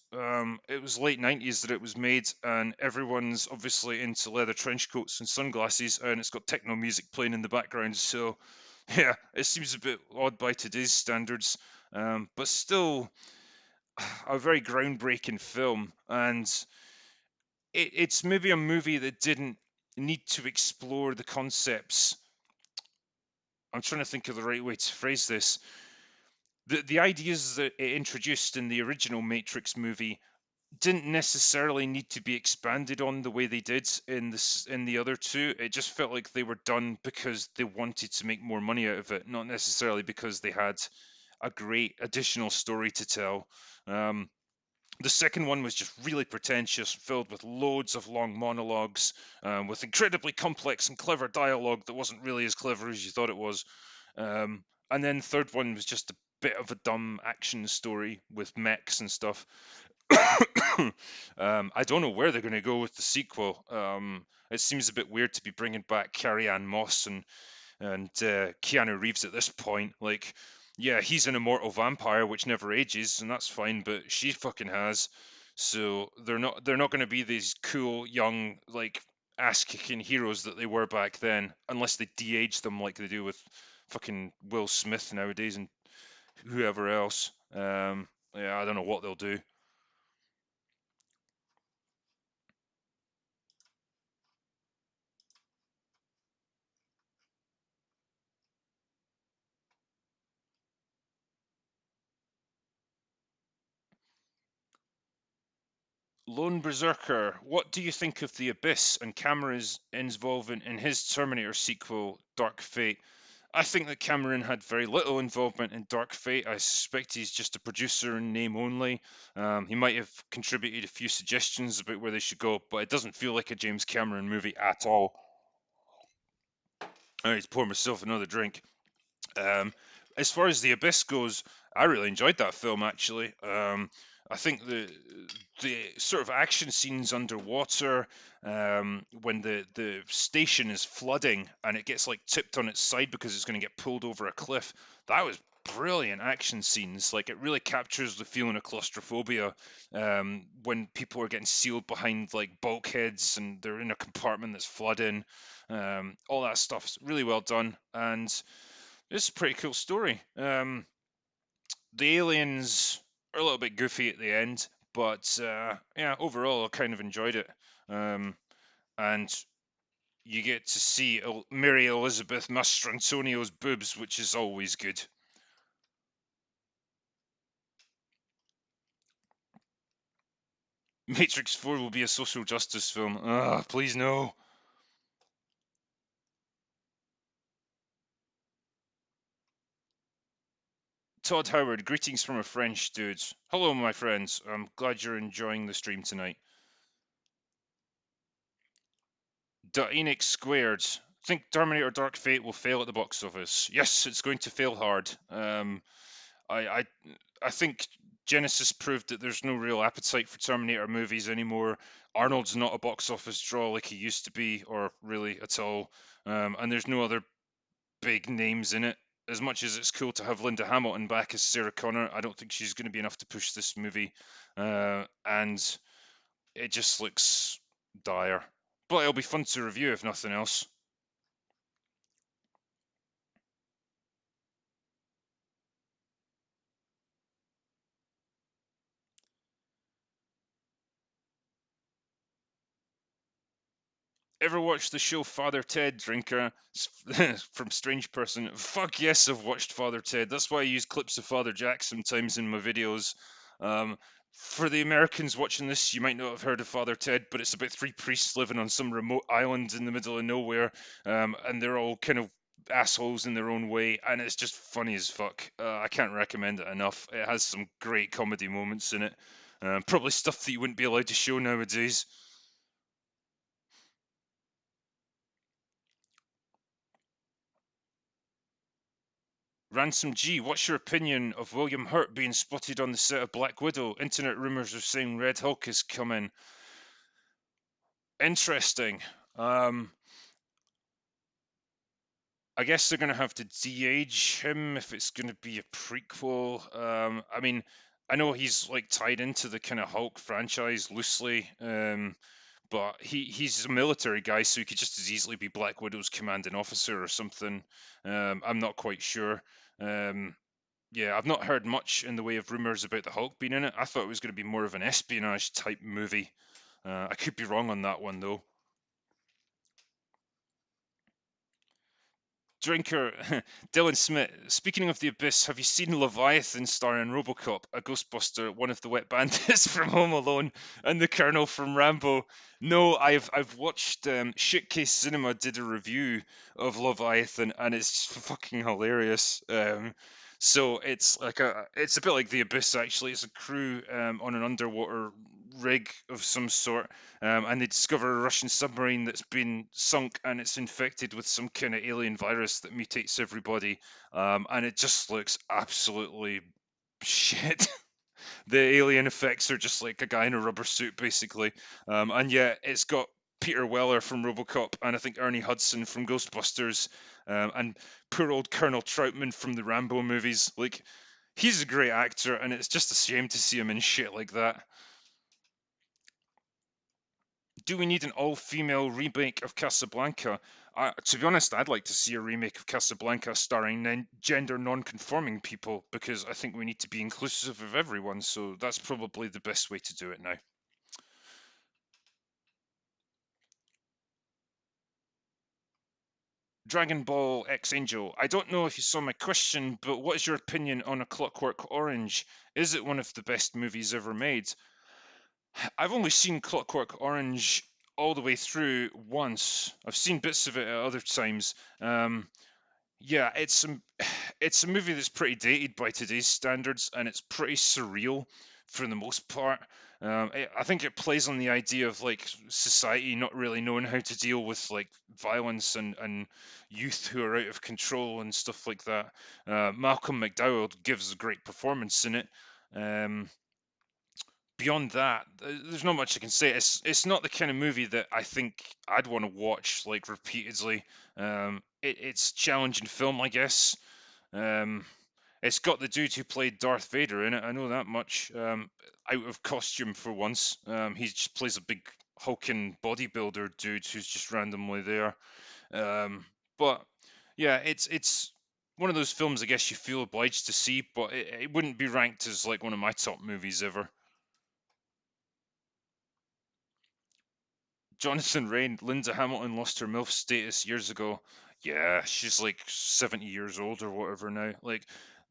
it was late 90s that it was made, and everyone's obviously into leather trench coats and sunglasses, and it's got techno music playing in the background. So, yeah, it seems a bit odd by today's standards, but still a very groundbreaking film. And it's maybe a movie that didn't need to explore the concepts I'm trying to think of the right way to phrase this. The ideas that it introduced in the original Matrix movie didn't necessarily need to be expanded on the way they did in the other two. It just felt like they were done because they wanted to make more money out of it, not necessarily because they had a great additional story to tell. Um, the second one was just really pretentious, filled with loads of long monologues, with incredibly complex and clever dialogue that wasn't really as clever as you thought it was. And then the third one was just a bit of a dumb action story with mechs and stuff. I don't know where they're going to go with the sequel. It seems a bit weird to be bringing back Carrie Ann Moss and Keanu Reeves at this point. Like, yeah, he's an immortal vampire which never ages, and that's fine. But she fucking has. So they're not going to be these cool young like ass kicking heroes that they were back then, unless they de-age them like they do with fucking Will Smith nowadays and whoever else. Yeah, I don't know what they'll do. Lone Berserker, what do you think of the Abyss and Cameron's involvement in his Terminator sequel, Dark Fate? I think that Cameron had very little involvement in Dark Fate. I suspect he's just a producer in name only. He might have contributed a few suggestions about where they should go, but it doesn't feel like a James Cameron movie at all. I need to pour myself another drink. Um, as far as the Abyss goes, I really enjoyed that film actually. I think the sort of action scenes underwater, when the station is flooding and it gets like tipped on its side because it's going to get pulled over a cliff, that was brilliant action scenes. Like it really captures the feeling of claustrophobia, when people are getting sealed behind like bulkheads and they're in a compartment that's flooding. All that stuff's really well done, and it's a pretty cool story. The aliens are a little bit goofy at the end, but yeah, overall I kind of enjoyed it. Um, and you get to see Mary Elizabeth Mastrantonio's boobs, which is always good. Matrix 4 will be a social justice film. Ah, please no. Todd Howard, greetings from a French dude. Hello, my friends. I'm glad you're enjoying the stream tonight. Enix squared. Think Terminator Dark Fate will fail at the box office. Yes, it's going to fail hard. I, I I think Genesis proved that there's no real appetite for Terminator movies anymore. Arnold's not a box office draw like he used to be, or really at all. And there's no other big names in it. As much as it's cool to have Linda Hamilton back as Sarah Connor, I don't think she's going to be enough to push this movie. And it just looks dire. But it'll be fun to review if nothing else. Ever watched the show Father Ted, Drinker? From Strange Person. Fuck yes, I've watched Father Ted. That's why I use clips of Father Jack sometimes in my videos. Um, for the Americans watching this, you might not have heard of Father Ted, but it's about three priests living on some remote island in the middle of nowhere, and they're all kind of assholes in their own way, and it's just funny as fuck. I can't recommend it enough. It has some great comedy moments in it. Probably stuff that you wouldn't be allowed to show nowadays. Ransom G, what's your opinion of William Hurt being spotted on the set of Black Widow? Internet rumors are saying Red Hulk is coming. Interesting. Um, I guess they're going to have to de-age him if it's going to be a prequel. I mean, I know he's like tied into the kind of Hulk franchise loosely, but he's a military guy, so he could just as easily be Black Widow's commanding officer or something. I'm not quite sure. Um, Yeah, I've not heard much in the way of rumors about the Hulk being in it. I thought it was going to be more of an espionage type movie. I could be wrong on that one though. Drinker, Dylan Smith. Speaking of the abyss, have you seen Leviathan starring Robocop, a Ghostbuster, one of the wet bandits from Home Alone, and the Colonel from Rambo? No, I've watched. Shitcase Cinema did a review of Leviathan, and it's fucking hilarious. So it's a bit like the abyss actually. It's a crew on an underwater rig of some sort, and they discover a Russian submarine that's been sunk and it's infected with some kind of alien virus that mutates everybody, and it just looks absolutely shit. The alien effects are just like a guy in a rubber suit, basically, and yet it's got Peter Weller from RoboCop and I think Ernie Hudson from Ghostbusters, and poor old Colonel Troutman from the Rambo movies. Like, he's a great actor, and it's just a shame to see him in shit like that. Do we need an all-female remake of Casablanca? To be honest, I'd like to see a remake of Casablanca starring gender non-conforming people, because I think we need to be inclusive of everyone. So that's probably the best way to do it now. Dragon Ball X Angel. I don't know if you saw my question, but what is your opinion on A Clockwork Orange? Is it one of the best movies ever made? I've only seen Clockwork Orange all the way through once. I've seen bits of it at other times. Yeah, it's a movie that's pretty dated by today's standards, and it's pretty surreal for the most part. I think it plays on the idea of like society not really knowing how to deal with like violence and youth who are out of control and stuff like that. Malcolm McDowell gives a great performance in it. Um, Beyond that, there's not much I can say. It's not the kind of movie that I think I'd want to watch like repeatedly. It's challenging film, I guess. Um, it's got the dude who played Darth Vader in it. I know that much. Out of costume for once. He just plays a big hulking bodybuilder dude who's just randomly there. But yeah, it's one of those films I guess you feel obliged to see, but it wouldn't be ranked as like one of my top movies ever. Jonathan Rain, Linda Hamilton lost her MILF status years ago. Yeah, she's like 70 years old or whatever now. Like,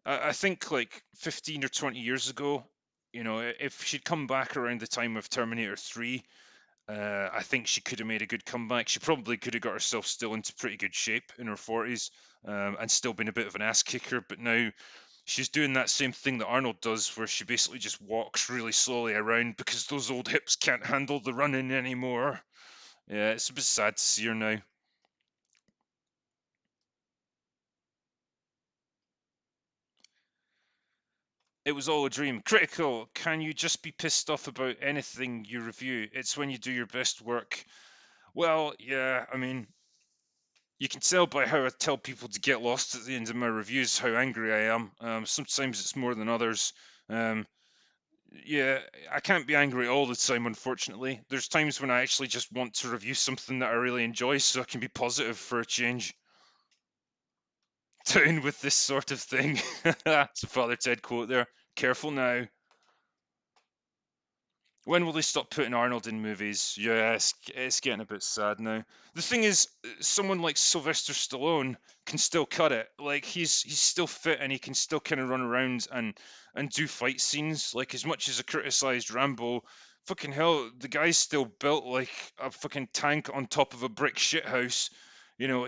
I think like 15 or 20 years ago, if she'd come back around the time of Terminator 3, I think she could have made a good comeback. She probably could have got herself still into pretty good shape in her 40s, and still been a bit of an ass kicker. But now she's doing that same thing that Arnold does, where she basically just walks really slowly around because those old hips can't handle the running anymore. Yeah, it's a bit sad to see her now. It was all a dream. Critical. Can you just be pissed off about anything you review? It's when you do your best work. Well, yeah, I mean, you can tell by how I tell people to get lost at the end of my reviews how angry I am. Sometimes it's more than others. Um, yeah, I can't be angry all the time, unfortunately. There's times when I actually just want to review something that I really enjoy so I can be positive for a change. Down with this sort of thing. It's a Father Ted quote there. Careful now. When will they stop putting Arnold in movies? Yeah, it's getting a bit sad now. The thing is, someone like Sylvester Stallone can still cut it. Like he's still fit and he can still kind of run around and do fight scenes. Like as much as I criticized Rambo, fucking hell, the guy's still built like a fucking tank on top of a brick shithouse.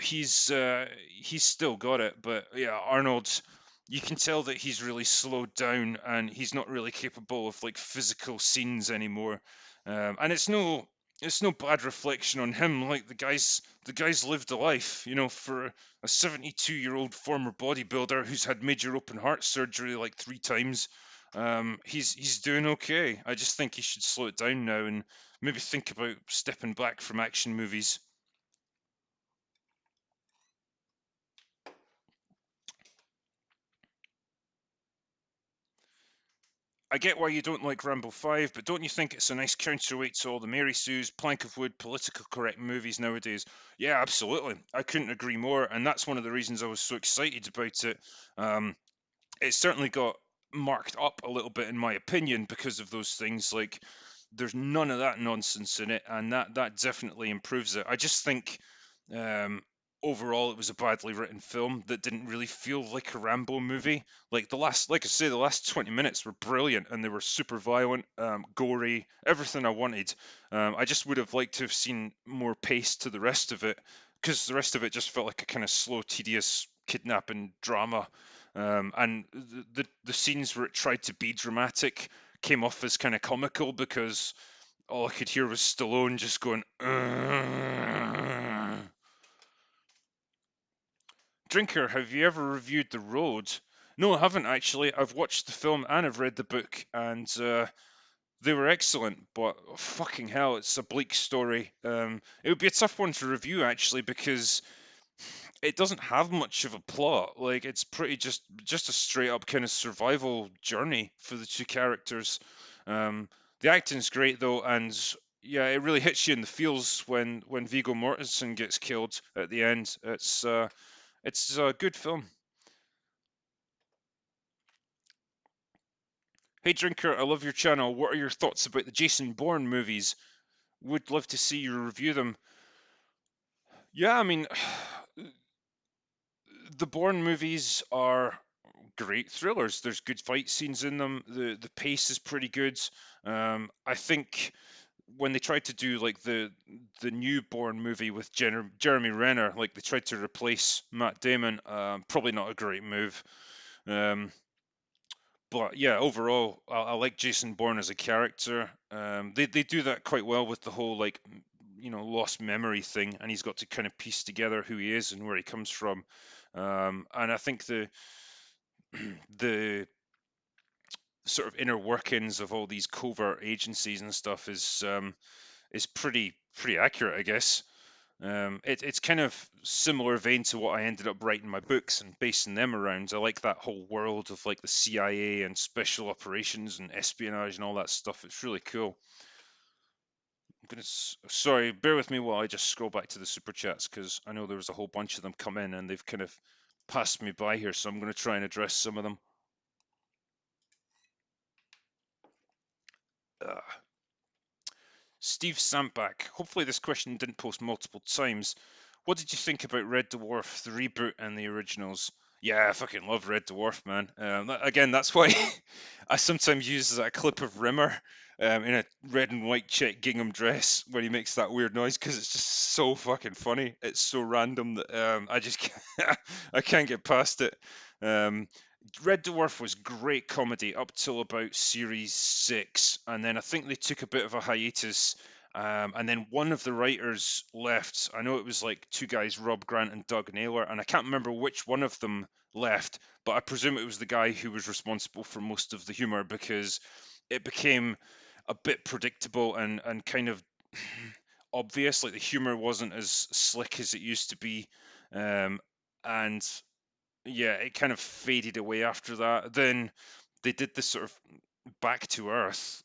He's still got it. But yeah, Arnold, you can tell that he's really slowed down and he's not really capable of like physical scenes anymore. And it's no bad reflection on him. Like the guy's lived a life, for a 72-year-old former bodybuilder who's had major open heart surgery like 3 times. He's doing okay. I just think he should slow it down now and maybe think about stepping back from action movies. I get why you don't like Rambo 5, but don't you think it's a nice counterweight to all the Mary Sue's, plank of wood, political correct movies nowadays? Yeah, absolutely. I couldn't agree more, and that's one of the reasons I was so excited about it. Um, it certainly got marked up a little bit, in my opinion, because of those things. Like, there's none of that nonsense in it, and that definitely improves it. I just think. overall it was a badly written film that didn't really feel like a Rambo movie. Like like I say, the last 20 minutes were brilliant and they were super violent, gory, everything I wanted. I just would have liked to have seen more pace to the rest of it, because the rest of it just felt like a kind of slow, tedious kidnapping drama. And the scenes where it tried to be dramatic came off as kind of comical, because all I could hear was Stallone just going. Drinker, have you ever reviewed The Road? No, I haven't actually. I've watched the film and I've read the book, and they were excellent. But fucking hell, it's a bleak story. It would be a tough one to review actually, because it doesn't have much of a plot. Like, it's pretty just a straight up kind of survival journey for the two characters. The acting's great though, and yeah, it really hits you in the feels when Viggo Mortensen gets killed at the end. It's a good film. Hey Drinker, I love your channel. What are your thoughts about the Jason Bourne movies? Would love to see you review them. Yeah, I mean, the Bourne movies are great thrillers. There's good fight scenes in them. The pace is pretty good. I think when they tried to do like the new Bourne movie with Jeremy Renner, like they tried to replace Matt Damon, probably not a great move. Um, but yeah, overall, I like Jason Bourne as a character. They do that quite well with the whole like lost memory thing, and he's got to kind of piece together who he is and where he comes from. And I think the sort of inner workings of all these covert agencies and stuff is pretty accurate, I guess. It's kind of similar vein to what I ended up writing my books and basing them around. I like that whole world of like the CIA and special operations and espionage and all that stuff. It's really cool. Sorry, bear with me while I just scroll back to the super chats, because I know there was a whole bunch of them come in and they've kind of passed me by here, so I'm going to try and address some of them. Uh, Steve Sampback. Hopefully this question didn't post multiple times. What did you think about Red Dwarf, the reboot, and the originals? Yeah, I fucking love Red Dwarf, man. Again, that's why I sometimes use that clip of Rimmer in a red and white check gingham dress when he makes that weird noise, because it's just so fucking funny. It's so random that I just I can't get past it. Um, Red Dwarf was great comedy up till about series 6, and then I think they took a bit of a hiatus. And then one of the writers left. I know it was like two guys, Rob Grant and Doug Naylor, and I can't remember which one of them left, but I presume it was the guy who was responsible for most of the humor, because it became a bit predictable and kind of obvious. Like the humor wasn't as slick as it used to be, and yeah, it kind of faded away after that. Then they did this sort of Back to Earth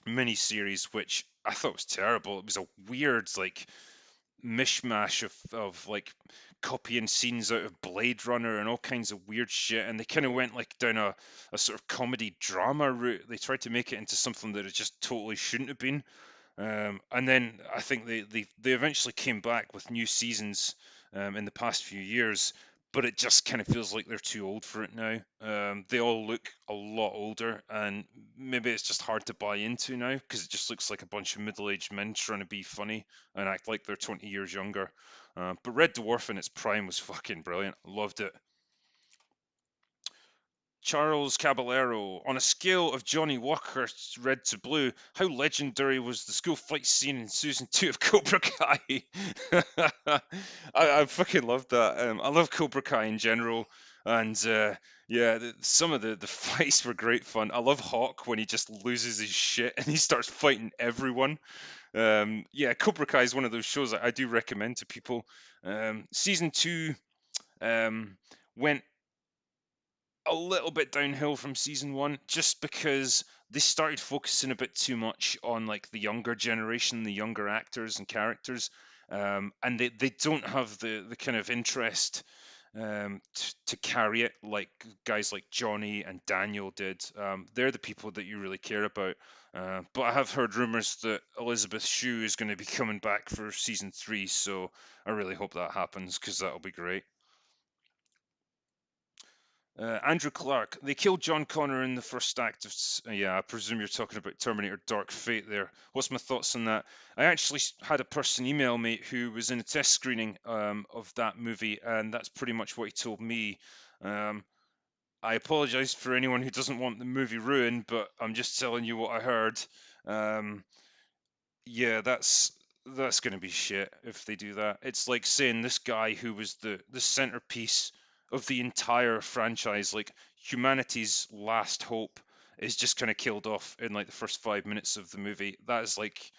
mini series, which I thought was terrible. It was a weird like mishmash of like copying scenes out of Blade Runner and all kinds of weird shit, and they kind of went like down a sort of comedy drama route. They tried to make it into something that it just totally shouldn't have been. And then I think they eventually came back with new seasons in the past few years, but it just kind of feels like they're too old for it now. They all look a lot older, and maybe it's just hard to buy into now, because it just looks like a bunch of middle-aged men trying to be funny and act like they're 20 years younger. But Red Dwarf in its prime was fucking brilliant. Loved it. Charles Caballero, on a scale of Johnny Walker's Red to Blue, how legendary was the school fight scene in season 2 of Cobra Kai? I fucking love that. I love Cobra Kai in general, and yeah, some of the fights were great fun. I love Hawk when he just loses his shit and he starts fighting everyone. Yeah, Cobra Kai is one of those shows that I do recommend to people. Season 2 um, went a little bit downhill from season 1, just because they started focusing a bit too much on like the younger generation, the younger actors and characters, and they don't have the kind of interest to carry it like guys like Johnny and Daniel did. They're the people that you really care about. But I have heard rumors that Elizabeth Shue is going to be coming back for season 3, so I really hope that happens because that'll be great. Andrew Clark, they killed John Connor in the first act of. Yeah, I presume you're talking about Terminator Dark Fate there. What's my thoughts on that? I actually had a person email me who was in a test screening of that movie, and that's pretty much what he told me. Um, I apologize for anyone who doesn't want the movie ruined, but I'm just telling you what I heard. Um, yeah, that's gonna be shit if they do that. It's like saying this guy who was the centerpiece of the entire franchise, like humanity's last hope, is just kind of killed off in like the first 5 minutes of the movie. That is like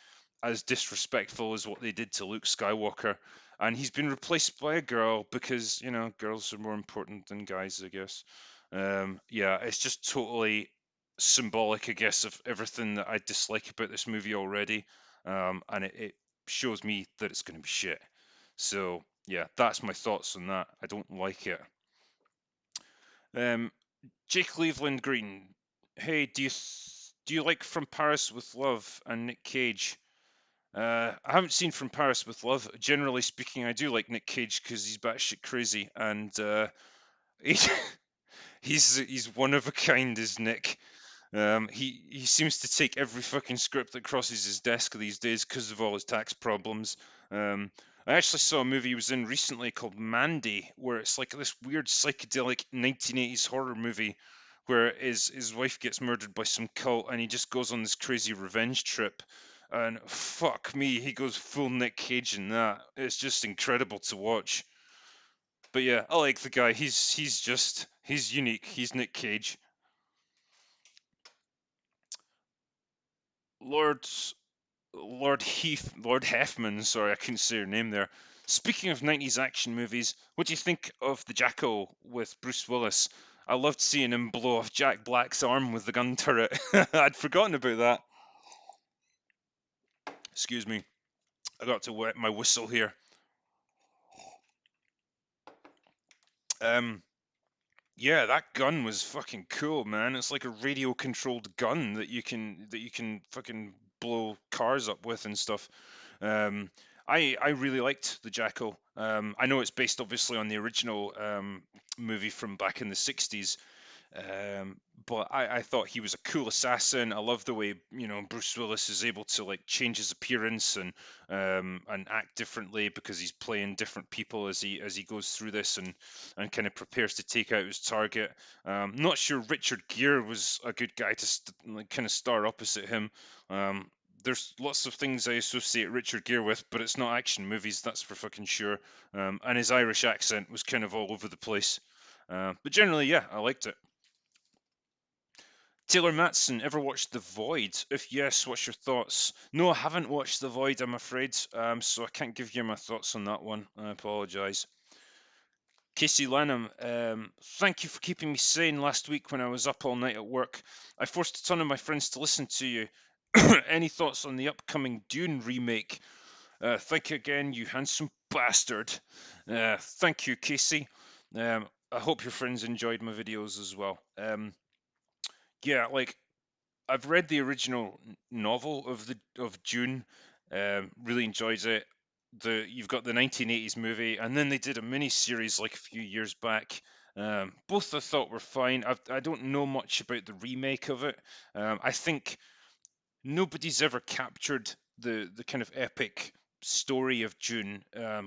as disrespectful as what they did to Luke Skywalker, and he's been replaced by a girl because girls are more important than guys, I guess. Yeah, it's just totally symbolic, I guess, of everything that I dislike about this movie already, and it shows me that it's going to be shit. So yeah, that's my thoughts on that. I don't like it. Um, Jake Cleveland Green, hey, do you like From Paris with Love and Nic Cage? I haven't seen From Paris with Love. Generally speaking, I do like Nic Cage because he's batshit crazy, and he, he's one of a kind, is Nick. He seems to take every fucking script that crosses his desk these days because of all his tax problems. Um, I actually saw a movie he was in recently called Mandy, where it's like this weird psychedelic 1980s horror movie where his wife gets murdered by some cult and he just goes on this crazy revenge trip. And fuck me, he goes full Nick Cage in that. It's just incredible to watch. But yeah, I like the guy. He's unique. He's Nick Cage. Lord Lord Heffman, sorry, I couldn't say your name there. Speaking of 90s action movies, what do you think of The Jackal with Bruce Willis? I loved seeing him blow off Jack Black's arm with the gun turret. I'd forgotten about that. Excuse me. I got to wet my whistle here. Um, yeah, that gun was fucking cool, man. It's like a radio-controlled gun that you can fucking blow cars up with and stuff. Um, I really liked the Jackal. I know it's based obviously on the original movie from back in the '60s, but I thought he was a cool assassin. I love the way Bruce Willis is able to like change his appearance and act differently because he's playing different people as he goes through this and kind of prepares to take out his target. Not sure Richard Gere was a good guy to like kind of star opposite him. Um, there's lots of things I associate Richard Gere with, but it's not action movies, that's for fucking sure. And his Irish accent was kind of all over the place. But generally, yeah, I liked it. Taylor Matson, ever watched The Void? If yes, what's your thoughts? No, I haven't watched The Void, I'm afraid, so I can't give you my thoughts on that one. I apologise. Casey Lanham, thank you for keeping me sane last week when I was up all night at work. I forced a ton of my friends to listen to you. Any thoughts on the upcoming Dune remake? Thank you again, you handsome bastard. Thank you, Casey. I hope your friends enjoyed my videos as well. Yeah, like I've read the original novel of Dune. Really enjoyed it. You've got the 1980s movie, and then they did a mini series like a few years back. Both I thought were fine. I don't know much about the remake of it. I think nobody's ever captured the kind of epic story of Dune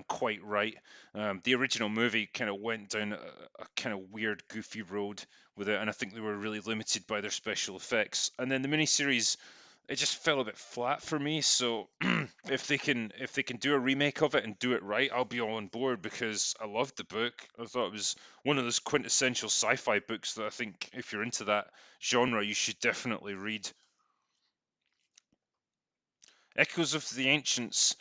quite right. The original movie kind of went down a kind of weird, goofy road with it, and I think they were really limited by their special effects. And then the miniseries, it just fell a bit flat for me. So if they can do a remake of it and do it right, I'll be all on board because I loved the book. I thought it was one of those quintessential sci-fi books that I think if you're into that genre, you should definitely read. Echoes of the Ancients.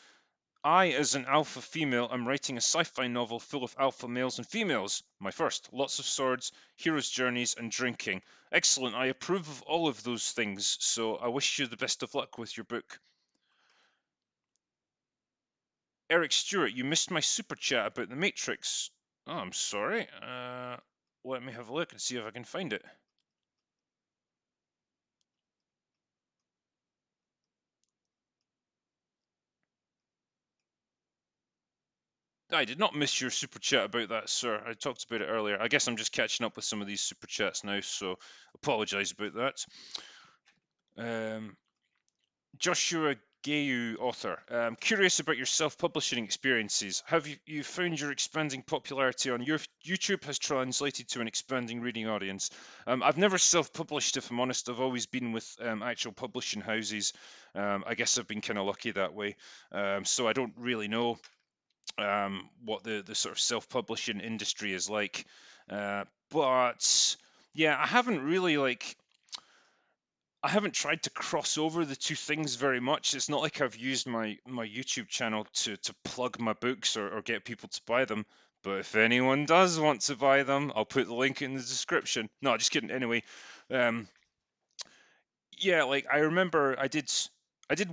I, as an alpha female, am writing a sci fi novel full of alpha males and females. My first. Lots of swords, heroes' journeys, and drinking. Excellent. I approve of all of those things, so I wish you the best of luck with your book. Eric Stewart, you missed my super chat about The Matrix. Oh, I'm sorry. Let me have a look and see if I can find it. I did not miss your super chat about that, sir. I talked about it earlier. I guess I'm just catching up with some of these super chats now, so apologise about that. Joshua Gayu, author. Curious about your self-publishing experiences. Have you found your expanding popularity on your YouTube has translated to an expanding reading audience? I've never self-published, if I'm honest. I've always been with actual publishing houses. I guess I've been kind of lucky that way. So I don't really know what the sort of self-publishing industry is like. But yeah, I haven't tried to cross over the two things very much. It's not like I've used my YouTube channel to plug my books or get people to buy them. But if anyone does want to buy them, I'll put the link in the description. No, just kidding. Anyway, um, yeah, like I remember I did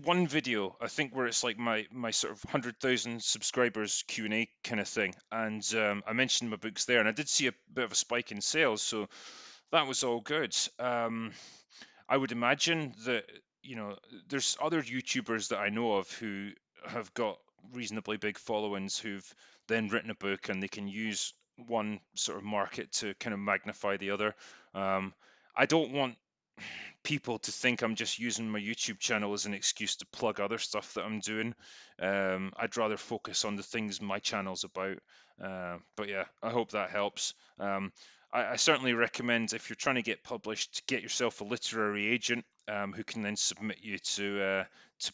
one video, I think, where it's like my sort of 100,000 subscribers Q&A kind of thing, and I mentioned my books there, and I did see a bit of a spike in sales, so that was all good. I would imagine that, there's other YouTubers that I know of who have got reasonably big followings who've then written a book, and they can use one sort of market to kind of magnify the other. I don't want people to think I'm just using my YouTube channel as an excuse to plug other stuff that I'm doing. I'd rather focus on the things my channel's about. But yeah, I hope that helps. I certainly recommend, if you're trying to get published, get yourself a literary agent who can then submit you to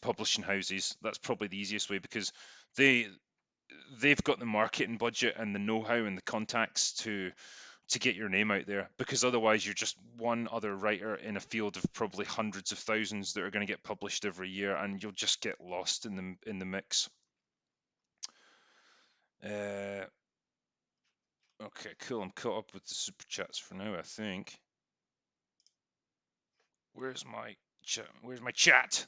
publishing houses. That's probably the easiest way, because they they've got the marketing budget and the know-how and the contacts to get your name out there, because otherwise you're just one other writer in a field of probably hundreds of thousands that are going to get published every year, and you'll just get lost in the mix. Uh, okay, cool. I'm caught up with the super chats for now, I think. Where's my chat? Where's my chat?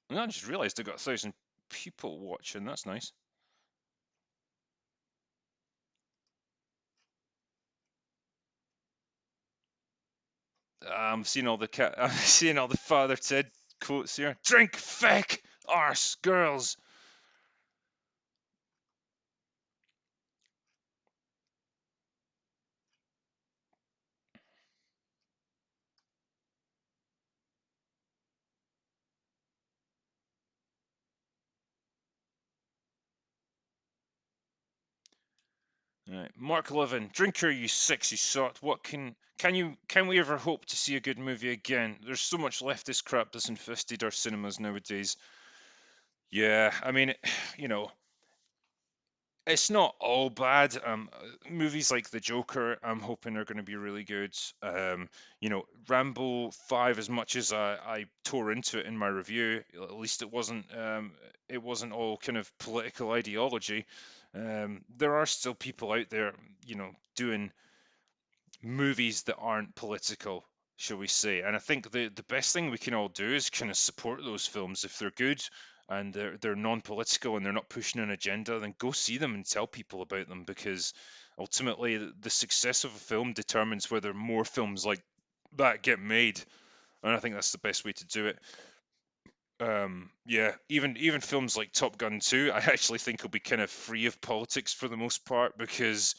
And I just realised I got 1,000 people watching. That's nice. I'm seeing all the I'm seeing all the Father Ted quotes here. Drink, feck, arse, girls. Right. Mark Levin, drinker, you sexy sot. What can we ever hope to see a good movie again? There's so much leftist crap that's infested our cinemas nowadays. Yeah, I mean, you know, it's not all bad. Movies like The Joker, I'm hoping are going to be really good. Rambo 5, as much as I tore into it in my review, at least it wasn't all kind of political ideology. There are still people out there, doing movies that aren't political, shall we say. And I think the best thing we can all do is kind of support those films. If they're good and they're non-political and they're not pushing an agenda, then go see them and tell people about them, because ultimately the success of a film determines whether more films like that get made. And I think that's the best way to do it. Yeah, even films like Top Gun 2, I actually think will be kind of free of politics for the most part, because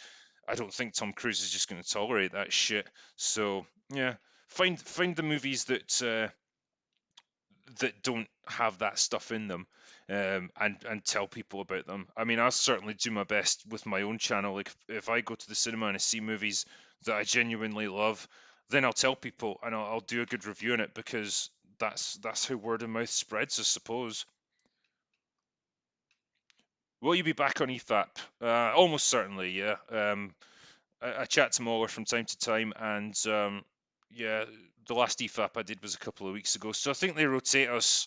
I don't think Tom Cruise is just going to tolerate that shit. So yeah, find the movies that don't have that stuff in them, and tell people about them. I mean, I'll certainly do my best with my own channel. Like, if I go to the cinema and I see movies that I genuinely love, then I'll tell people, and I'll do a good review on it, because that's how word of mouth spreads, I suppose. Will you be back on EFAP? Almost certainly, yeah. I chat to Moller from time to time, and yeah, the last EFAP I did was a couple of weeks ago. So I think they rotate us,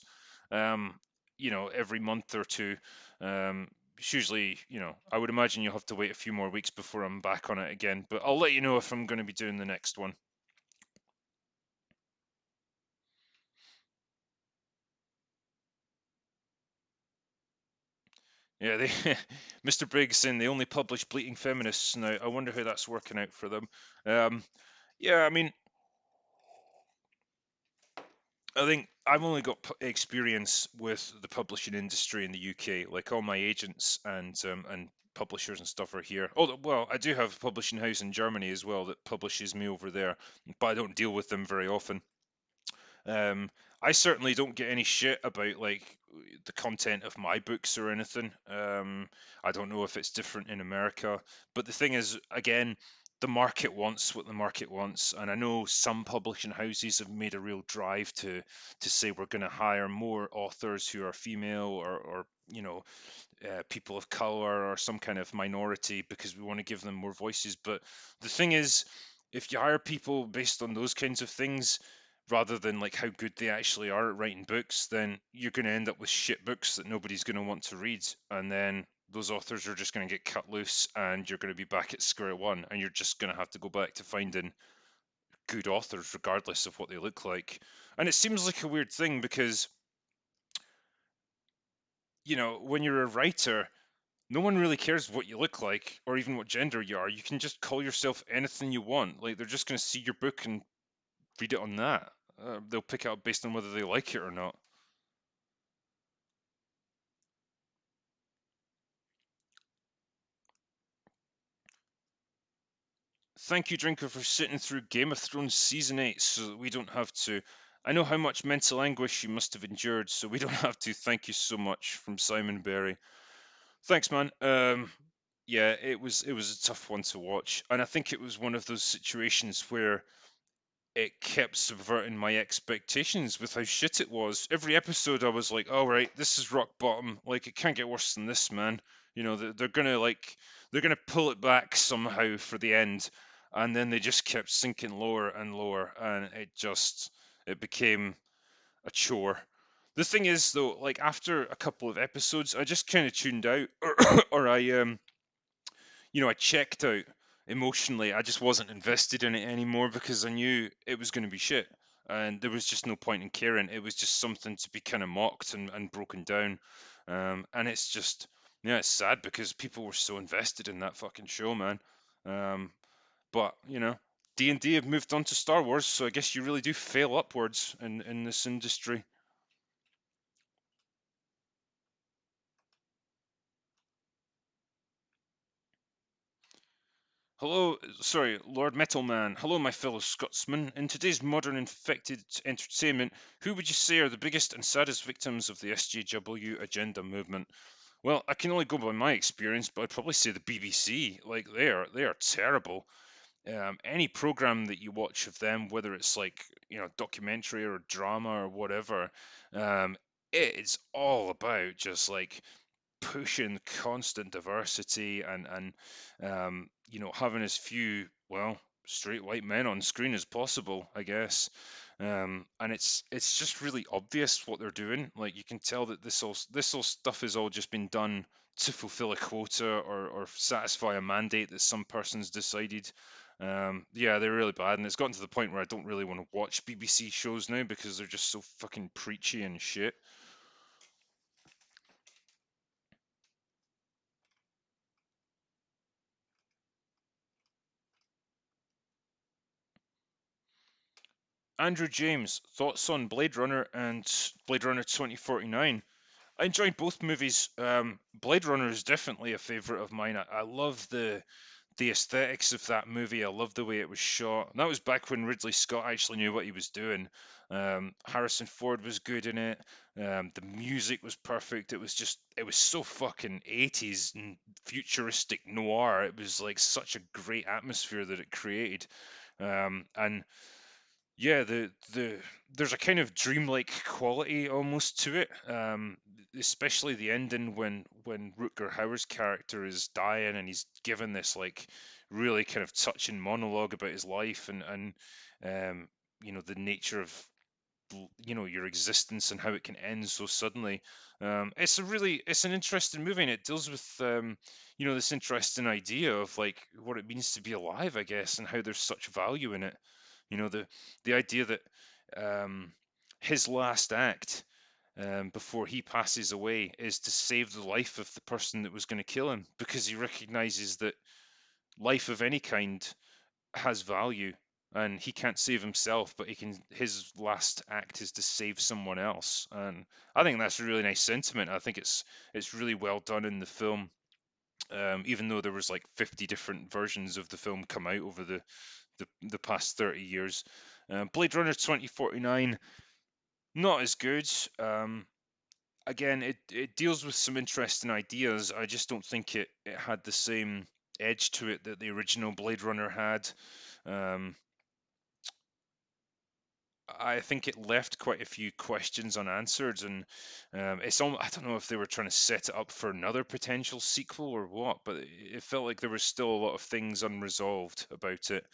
every month or two. It's usually, I would imagine you'll have to wait a few more weeks before I'm back on it again. But I'll let you know if I'm going to be doing the next one. Yeah, they Mr. Briggs saying they only publish bleating feminists now. I wonder how that's working out for them. Um, yeah, I mean, I think I've only got experience with the publishing industry in the UK. Like all my agents and publishers and stuff are here. Oh, well, I do have a publishing house in Germany as well that publishes me over there, but I don't deal with them very often. Um, I certainly don't get any shit about like the content of my books or anything. I don't know if it's different in America, but the thing is, again, the market wants what the market wants, and I know some publishing houses have made a real drive to say we're going to hire more authors who are female or people of color or some kind of minority because we want to give them more voices. But the thing is, if you hire people based on those kinds of things rather than like how good they actually are at writing books, then you're going to end up with shit books that nobody's going to want to read. And then those authors are just going to get cut loose and you're going to be back at square one and you're just going to have to go back to finding good authors regardless of what they look like. And it seems like a weird thing because, when you're a writer, no one really cares what you look like or even what gender you are. You can just call yourself anything you want. Like they're just going to see your book and read it on that. They'll pick it up based on whether they like it or not. Thank you, Drinker, for sitting through Game of Thrones season 8 so that we don't have to. I know how much mental anguish you must have endured, so we don't have to. Thank you so much from Simon Berry. Thanks, man. Yeah, it was a tough one to watch, and I think it was one of those situations where it kept subverting my expectations with how shit it was. Every episode, I was like, "All right, this is rock bottom. Like, it can't get worse than this, man." They're gonna pull it back somehow for the end, and then they just kept sinking lower and lower, and it became a chore. The thing is, though, like after a couple of episodes, I just kind of tuned out, or I checked out emotionally. I just wasn't invested in it anymore because I knew it was going to be shit. And there was just no point in caring. It was just something to be kind of mocked and broken down. And it's just, yeah, it's sad because people were so invested in that fucking show, man. Um, but, D&D have moved on to Star Wars, so I guess you really do fail upwards in this industry. Hello, sorry, Lord Metalman. Hello, my fellow Scotsman. In today's modern infected entertainment, who would you say are the biggest and saddest victims of the SJW agenda movement? Well, I can only go by my experience, but I'd probably say the BBC. Like they are terrible. Any program that you watch of them, whether it's like documentary or drama or whatever, it is all about just like pushing constant diversity and having as few straight white men on screen as possible, I guess. And it's just really obvious what they're doing. Like you can tell that this all stuff has all just been done to fulfill a quota or satisfy a mandate that some person's decided. Yeah, they're really bad, and it's gotten to the point where I don't really want to watch BBC shows now because they're just so fucking preachy and shit. Andrew James, thoughts on Blade Runner and Blade Runner 2049? I enjoyed both movies. Blade Runner is definitely a favorite of mine. I love the aesthetics of that movie. I love the way it was shot. And that was back when Ridley Scott actually knew what he was doing. Harrison Ford was good in it. The music was perfect. It was so fucking 80s and futuristic noir. It was like such a great atmosphere that it created. And yeah, there's a kind of dreamlike quality almost to it, especially the ending when Rutger Hauer's character is dying and he's given this like really kind of touching monologue about his life and the nature of your existence and how it can end so suddenly. It's an interesting movie and it deals with this interesting idea of like what it means to be alive, I guess, and how there's such value in it. The idea that um, his last act, before he passes away is to save the life of the person that was going to kill him, because he recognizes that life of any kind has value, and he can't save himself, but he can. His last act is to save someone else, and I think that's a really nice sentiment. I think it's really well done in the film. Even though there was like 50 different versions of the film come out over the past 30 years. Blade Runner 2049, not as good. Again, it deals with some interesting ideas. I just don't think it had the same edge to it that the original Blade Runner had. Um, I think it left quite a few questions unanswered, and I don't know if they were trying to set it up for another potential sequel or what, but it felt like there was still a lot of things unresolved about it.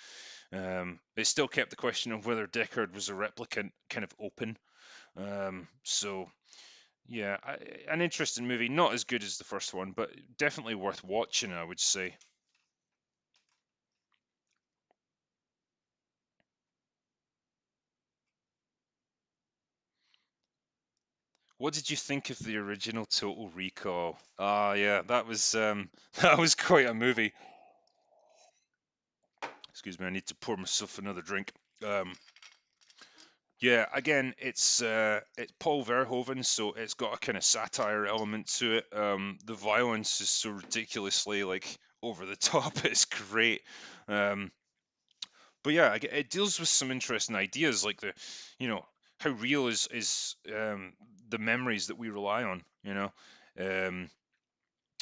It still kept the question of whether Deckard was a replicant kind of open. So yeah, an interesting movie. Not as good as the first one, but definitely worth watching, I would say. What did you think of the original Total Recall? Ah, yeah, that was that was quite a movie. Excuse me, I need to pour myself another drink. Um, yeah, again, it's Paul Verhoeven, so it's got a kind of satire element to it. The violence is so ridiculously like over the top. It's great. Um, but yeah, it deals with some interesting ideas, like you know, how real is the memories that we rely on. Um,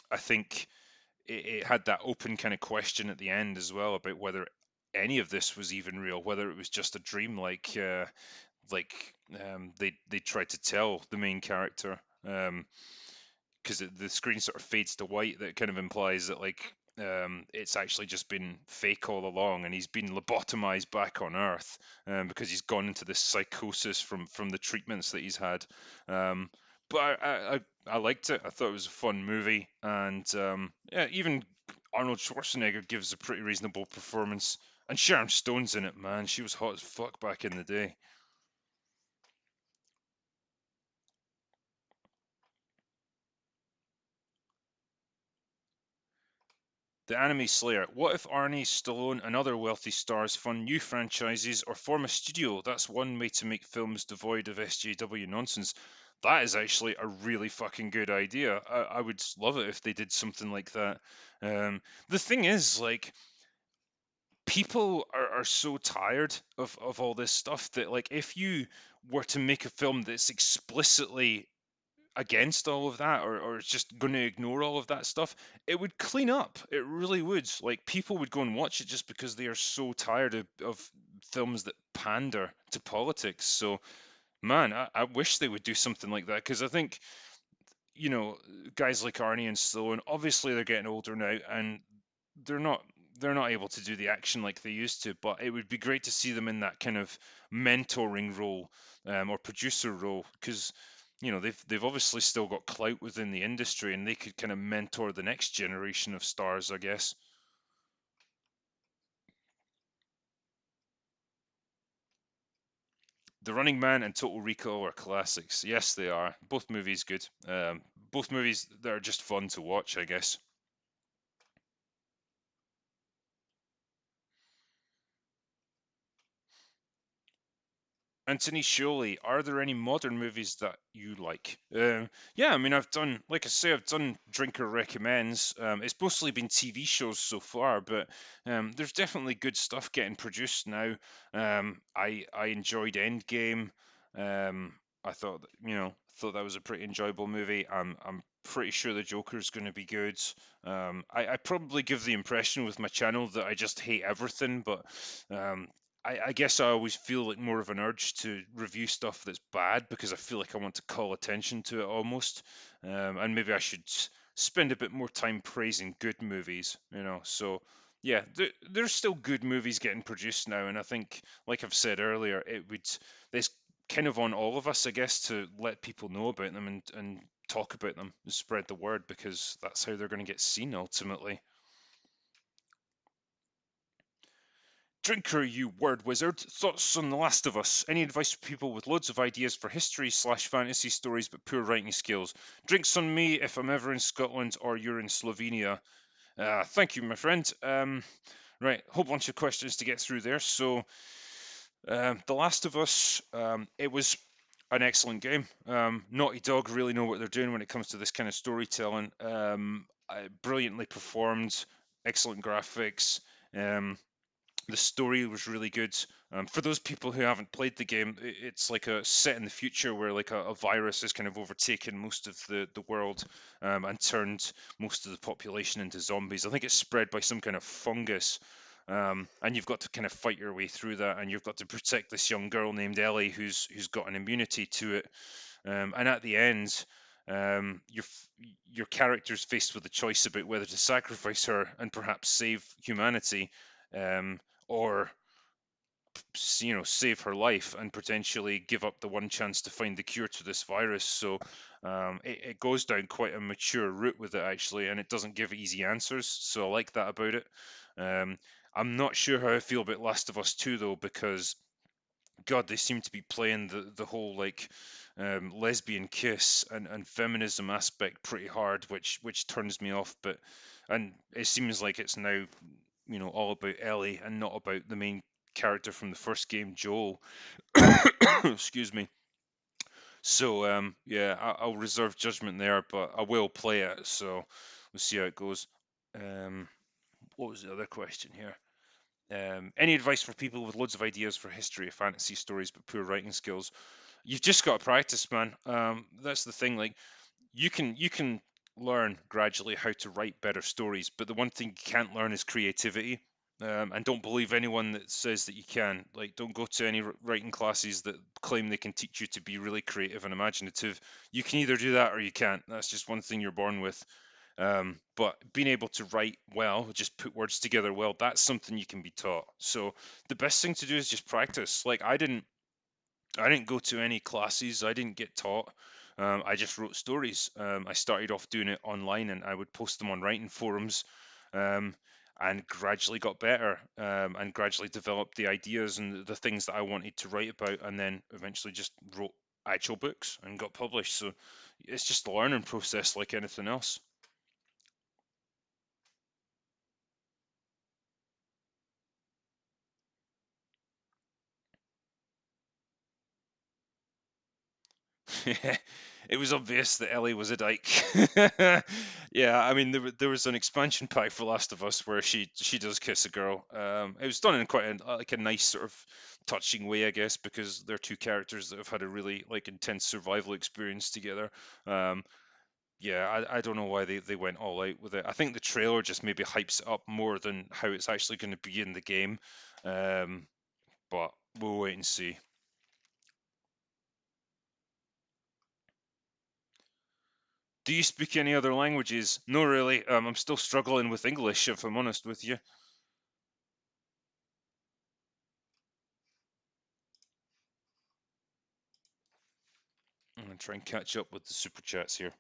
I think it had that open kind of question at the end as well about whether any of this was even real, whether it was just a dream, they tried to tell the main character. Because the screen sort of fades to white, that kind of implies that it's actually just been fake all along, and he's been lobotomized back on Earth, because he's gone into this psychosis from the treatments that he's had. Um, but I liked it. I thought it was a fun movie, and yeah, even Arnold Schwarzenegger gives a pretty reasonable performance, and Sharon Stone's in it, man. She was hot as fuck back in the day. The Anime Slayer. What if Arnie, Stallone, and other wealthy stars fund new franchises or form a studio? That's one way to make films devoid of SJW nonsense. That is actually a really fucking good idea. I would love it if they did something like that. The thing is, like, people are so tired of all this stuff that, like, if you were to make a film that's explicitly against all of that, or it's just going to ignore all of that stuff, it would clean up. It really would. Like, people would go and watch it just because they are so tired of films that pander to politics. So, man, I wish they would do something like that, because I think, you know, guys like Arnie and Stallone, obviously they're getting older now, and they're not they're not able to do the action like they used to, but it would be great to see them in that kind of mentoring role, or producer role, because they've obviously still got clout within the industry, and they could kind of mentor the next generation of stars, I guess. The Running Man and Total Recall are classics. Yes, they are. Both movies good. Both movies that are just fun to watch, I guess. Anthony Scioli, are there any modern movies that you like? Yeah, I mean, like I say, I've done Drinker Recommends. It's mostly been TV shows so far, but there's definitely good stuff getting produced now. I enjoyed Endgame. I thought thought that was a pretty enjoyable movie. I'm pretty sure the Joker's going to be good. I probably give the impression with my channel that I just hate everything, but um, I guess I always feel like more of an urge to review stuff that's bad, because I feel like I want to call attention to it almost, and maybe I should spend a bit more time praising good movies. So yeah, there's still good movies getting produced now, and I think, like I've said earlier, it's kind of on all of us, I guess, to let people know about them, and talk about them and spread the word, because that's how they're going to get seen ultimately. Drinker, you word wizard, thoughts on The Last of Us? Any advice for people with loads of ideas for history/fantasy stories but poor writing skills? Drinks on me if I'm ever in Scotland or you're in Slovenia. Thank you, my friend. Right, whole bunch of questions to get through there. So, The Last of Us, it was an excellent game. Naughty Dog really know what they're doing when it comes to this kind of storytelling. Brilliantly performed, excellent graphics. The story was really good. For those people who haven't played the game, it's like a set in the future where like a virus has kind of overtaken most of the world and turned most of the population into zombies. I think it's spread by some kind of fungus. And you've got to kind of fight your way through that, and you've got to protect this young girl named Ellie who's got an immunity to it. And at the end, your character's faced with a choice about whether to sacrifice her and perhaps save humanity, um, or save her life and potentially give up the one chance to find the cure to this virus. So it goes down quite a mature route with it actually, and it doesn't give easy answers. So I like that about it. Um, I'm not sure how I feel about Last of Us 2 though, because God, they seem to be playing the whole like lesbian kiss and feminism aspect pretty hard, which turns me off. And it seems like it's now all about Ellie and not about the main character from the first game, Joel. Excuse me. So yeah, I'll reserve judgment there, but I will play it. So we'll see how it goes. Um, what was the other question here? Any advice for people with loads of ideas for history, fantasy stories, but poor writing skills? You've just got to practice, man. That's the thing. Like you can learn gradually how to write better stories, but the one thing you can't learn is creativity. And don't believe anyone that says that you can. Like, don't go to any writing classes that claim they can teach you to be really creative and imaginative. You can either do that or you can't. That's just one thing you're born with. But being able to write well, just put words together well, that's something you can be taught. So the best thing to do is just practice. Like I didn't go to any classes. I didn't get taught. I just wrote stories. I started off doing it online, and I would post them on writing forums, um, and gradually got better, and gradually developed the ideas and the things that I wanted to write about, and then eventually just wrote actual books and got published. So it's just a learning process like anything else. It was obvious that Ellie was a dyke. Yeah, I mean there was an expansion pack for Last of Us where she does kiss a girl. It was done in quite like a nice sort of touching way, I guess, because they're two characters that have had a really like intense survival experience together. Um, yeah, I don't know why they went all out with it. I think the trailer just maybe hypes it up more than how it's actually going to be in the game. Um, but we'll wait and see. Do you speak any other languages? No, really. I'm still struggling with English, if I'm honest with you. I'm gonna try and catch up with the super chats here.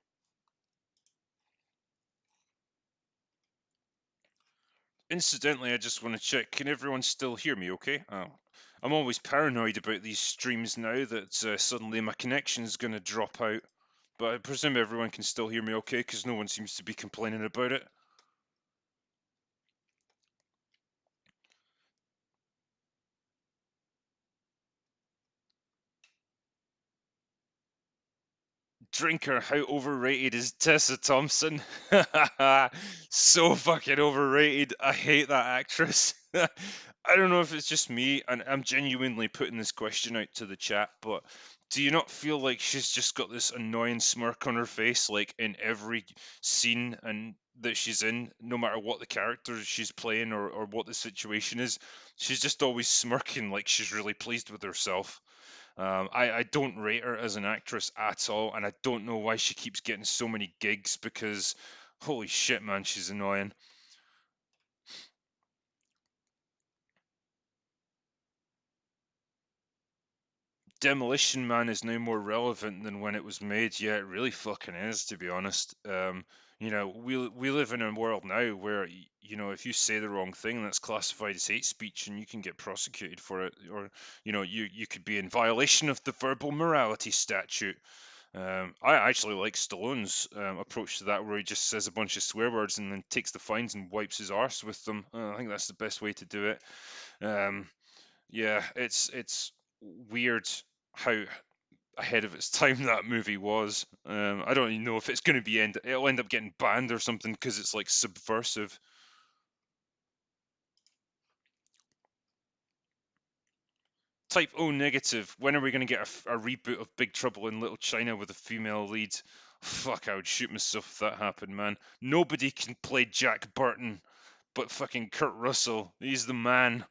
Incidentally, I just want to check. Can everyone still hear me? Okay. I'm always paranoid about these streams now that suddenly my connection's gonna drop out. But I presume everyone can still hear me okay, because no one seems to be complaining about it. Drinker, how overrated is Tessa Thompson? So fucking overrated. I hate that actress. I don't know if it's just me, and I'm genuinely putting this question out to the chat, but do you not feel like she's just got this annoying smirk on her face, like in every scene and that she's in, no matter what the character she's playing or what the situation is? She's just always smirking like she's really pleased with herself. I don't rate her as an actress at all, and I don't know why she keeps getting so many gigs because, holy shit, man, she's annoying. Demolition Man is now more relevant than when it was made. Yeah, it really fucking is, to be honest. We live in a world now where if you say the wrong thing, that's classified as hate speech, and you can get prosecuted for it, or you could be in violation of the verbal morality statute. I actually like Stallone's approach to that, where he just says a bunch of swear words and then takes the fines and wipes his arse with them. I think that's the best way to do it. Um, yeah, it's weird how ahead of its time that movie was. I don't even know if it's going to be it'll end up getting banned or something because it's like subversive. Type O negative. When are we going to get a reboot of Big Trouble in Little China with a female lead? Fuck, I would shoot myself if that happened, man. Nobody can play Jack Burton but fucking Kurt Russell. He's the man.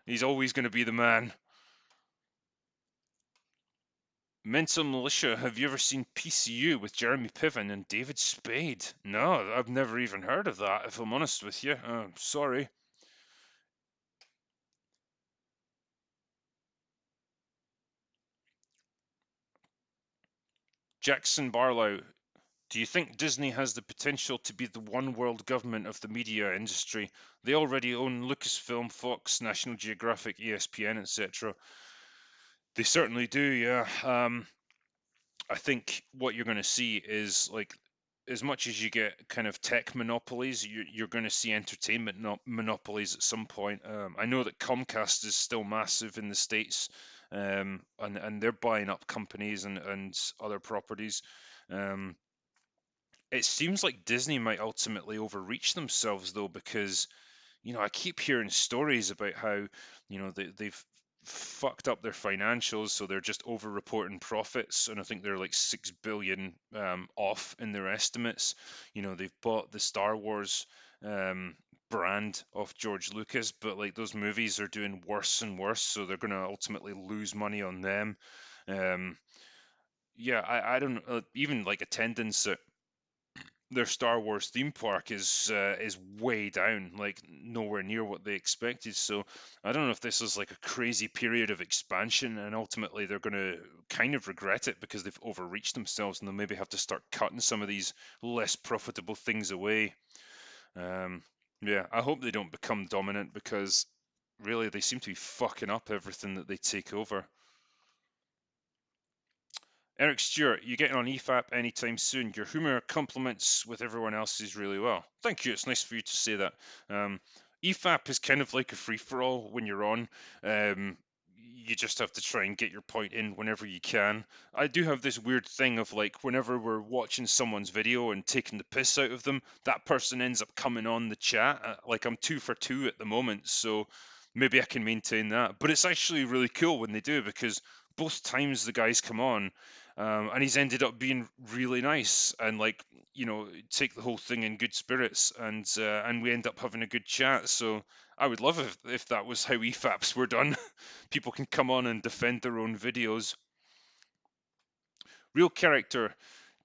He's always going to be the man. Mental Militia, have you ever seen PCU with Jeremy Piven and David Spade? No, I've never even heard of that, if I'm honest with you. Sorry. Jackson Barlow, do you think Disney has the potential to be the one world government of the media industry? They already own Lucasfilm, Fox, National Geographic, ESPN, etc. They certainly do, yeah. I think what you're going to see is like, as much as you get kind of tech monopolies, you're going to see entertainment monopolies at some point. I know that Comcast is still massive in the States, and they're buying up companies and other properties. Um, it seems like Disney might ultimately overreach themselves, though, because I keep hearing stories about how, they've fucked up their financials, so they're just over-reporting profits, and I think they're like 6 billion off in their estimates. They've bought the Star Wars brand of George Lucas, but like those movies are doing worse and worse, so they're going to ultimately lose money on them. Um, yeah, I don't even like attendance at their Star Wars theme park is way down, like nowhere near what they expected. So I don't know if this is like a crazy period of expansion, and ultimately they're going to kind of regret it because they've overreached themselves, and they'll maybe have to start cutting some of these less profitable things away. Um, yeah, I hope they don't become dominant because really they seem to be fucking up everything that they take over. Eric Stewart, you getting on EFAP anytime soon? Your humour complements with everyone else's really well. Thank you. It's nice for you to say that. EFAP is kind of like a free for all when you're on. You just have to try and get your point in whenever you can. I do have this weird thing of like whenever we're watching someone's video and taking the piss out of them, that person ends up coming on the chat. Like I'm 2 for 2 at the moment, so maybe I can maintain that. But it's actually really cool when they do because both times the guys come on, and he's ended up being really nice and like take the whole thing in good spirits, and we end up having a good chat. So I would love if that was how EFAPs were done. People can come on and defend their own videos. Real character.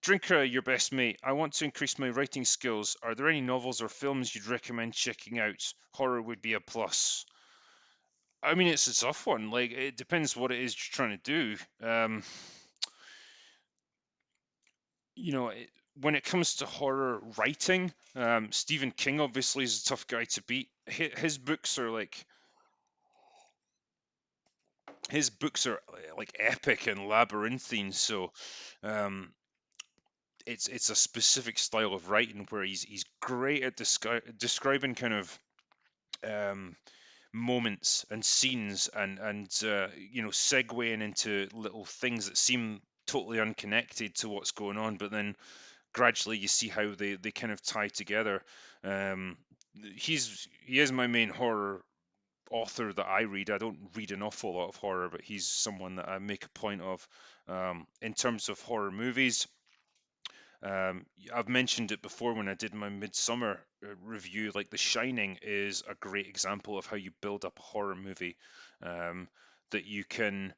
Drinker, your best mate. I want to increase my writing skills. Are there any novels or films you'd recommend checking out? Horror would be a plus. I mean, it's a tough one. Like, it depends what it is you're trying to do. When it comes to horror writing, Stephen King obviously is a tough guy to beat. His books are like epic and labyrinthine. So, um, it's a specific style of writing where he's great at describing kind of um, moments and scenes and segueing into little things that seem totally unconnected to what's going on, but then gradually you see how they kind of tie together. Um, he is my main horror author that I read. I don't read an awful lot of horror, but he's someone that I make a point of. In terms of horror movies, I've mentioned it before when I did my Midsummer review. Like The Shining is a great example of how you build up a horror movie. Um, that you can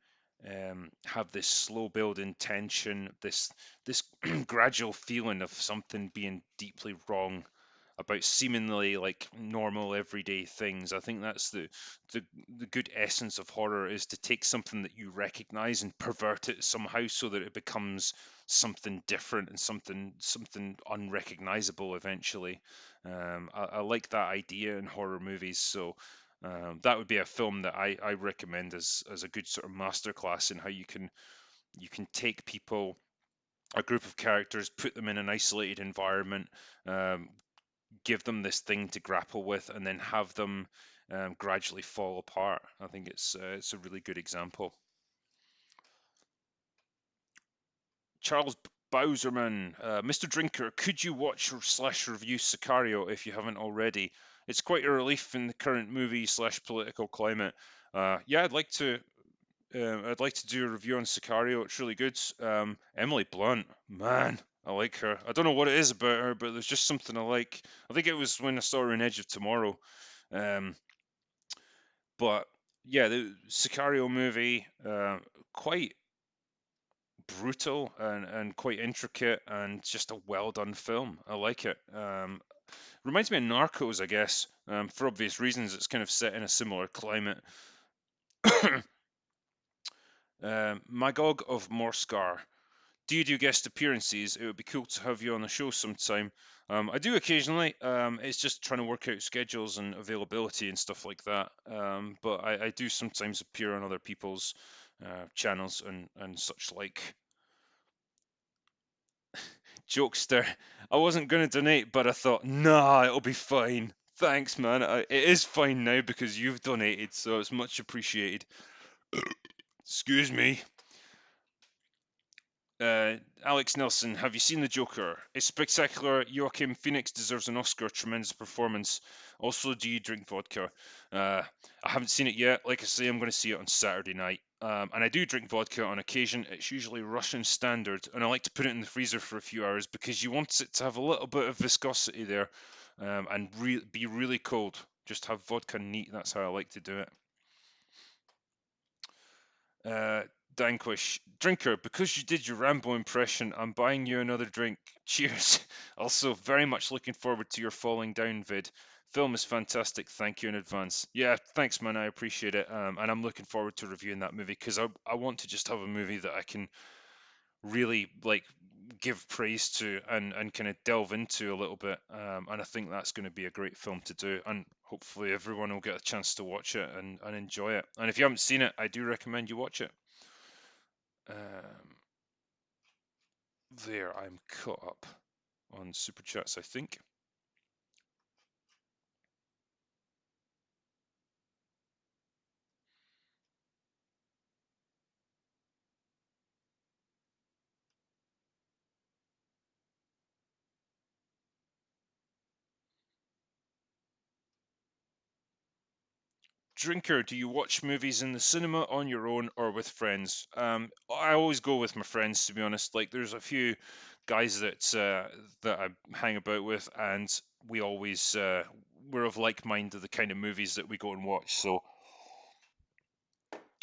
have this slow build in tension, this gradual feeling of something being deeply wrong, about seemingly like normal everyday things. I think that's the the good essence of horror, is to take something that you recognize and pervert it somehow so that it becomes something different and something unrecognizable eventually. I like that idea in horror movies, so that would be a film that I recommend as a good sort of masterclass in how you can take people, a group of characters, put them in an isolated environment, um, give them this thing to grapple with, and then have them gradually fall apart. I think it's a really good example. Charles Bowserman, Mr. Drinker, could you watch slash review Sicario if you haven't already? It's quite a relief in the current movie slash political climate. Yeah, I'd like to do a review on Sicario. It's really good. Emily Blunt, man, I like her. I don't know what it is about her, but there's just something I like. I think it was when I saw her in Edge of Tomorrow. Um, but yeah, the Sicario movie, quite brutal and quite intricate and just a well done film. I like it. Reminds me of Narcos, I guess, for obvious reasons. It's kind of set in a similar climate. Magog of Morskar. Do you do guest appearances? It would be cool to have you on the show sometime. I do occasionally. It's just trying to work out schedules and availability and stuff like that. But I do sometimes appear on other people's channels and such like. Jokester. I wasn't going to donate, but I thought, nah, it'll be fine. Thanks, man. It is fine now because you've donated, so it's much appreciated. Excuse me. Alex Nelson, have you seen The Joker? It's spectacular. Joaquin Phoenix deserves an Oscar. Tremendous performance. Also, do you drink vodka? I haven't seen it yet. Like I say, I'm going to see it on Saturday night. And I do drink vodka on occasion. It's usually Russian standard, and I like to put it in the freezer for a few hours because you want it to have a little bit of viscosity there, and be really cold. Just have vodka neat. That's how I like to do it. Uh, Danquish, drinker, because you did your Rambo impression, I'm buying you another drink. Cheers. Also, very much looking forward to your falling down vid. Film is fantastic. Thank you in advance. Yeah, thanks, man. I appreciate it. And I'm looking forward to reviewing that movie because I want to just have a movie that I can really like give praise to and kind of delve into a little bit. And I think that's going to be a great film to do. And hopefully everyone will get a chance to watch it and enjoy it. And if you haven't seen it, I do recommend you watch it. Um, there, I'm caught up on super chats, I think. Drinker, do you watch movies in the cinema on your own or with friends? I always go with my friends, to be honest. Like, there's a few guys that I hang about with, and we always we're of like mind of the kind of movies that we go and watch. So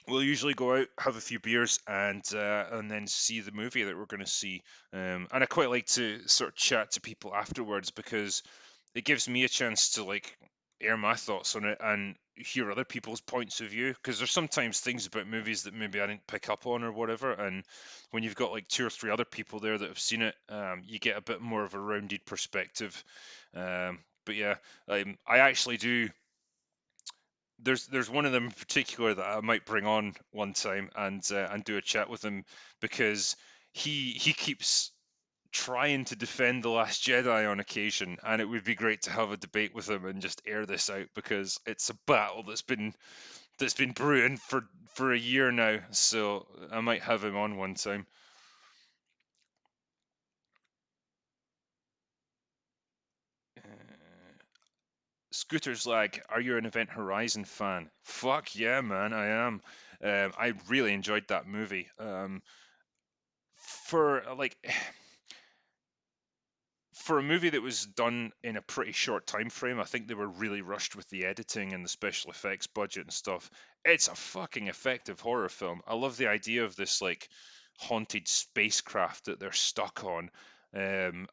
we'll usually go out, have a few beers, and then see the movie that we're going to see. And I quite like to sort of chat to people afterwards because it gives me a chance to like air my thoughts on it and hear other people's points of view. Because there's sometimes things about movies that maybe I didn't pick up on or whatever, and when you've got like two or three other people there that have seen it, you get a bit more of a rounded perspective. But yeah, I actually do there's one of them in particular that I might bring on one time and do a chat with him because he keeps trying to defend the Last Jedi on occasion, and it would be great to have a debate with him and just air this out because it's a battle that's been brewing for a year now. So I might have him on one time. Uh, Scooters Lag, are you an Event Horizon fan? Fuck yeah, man, I am. I really enjoyed that movie. For like for a movie that was done in a pretty short time frame, I think they were really rushed with the editing and the special effects budget and stuff. It's a fucking effective horror film. I love the idea of this like haunted spacecraft that they're stuck on, and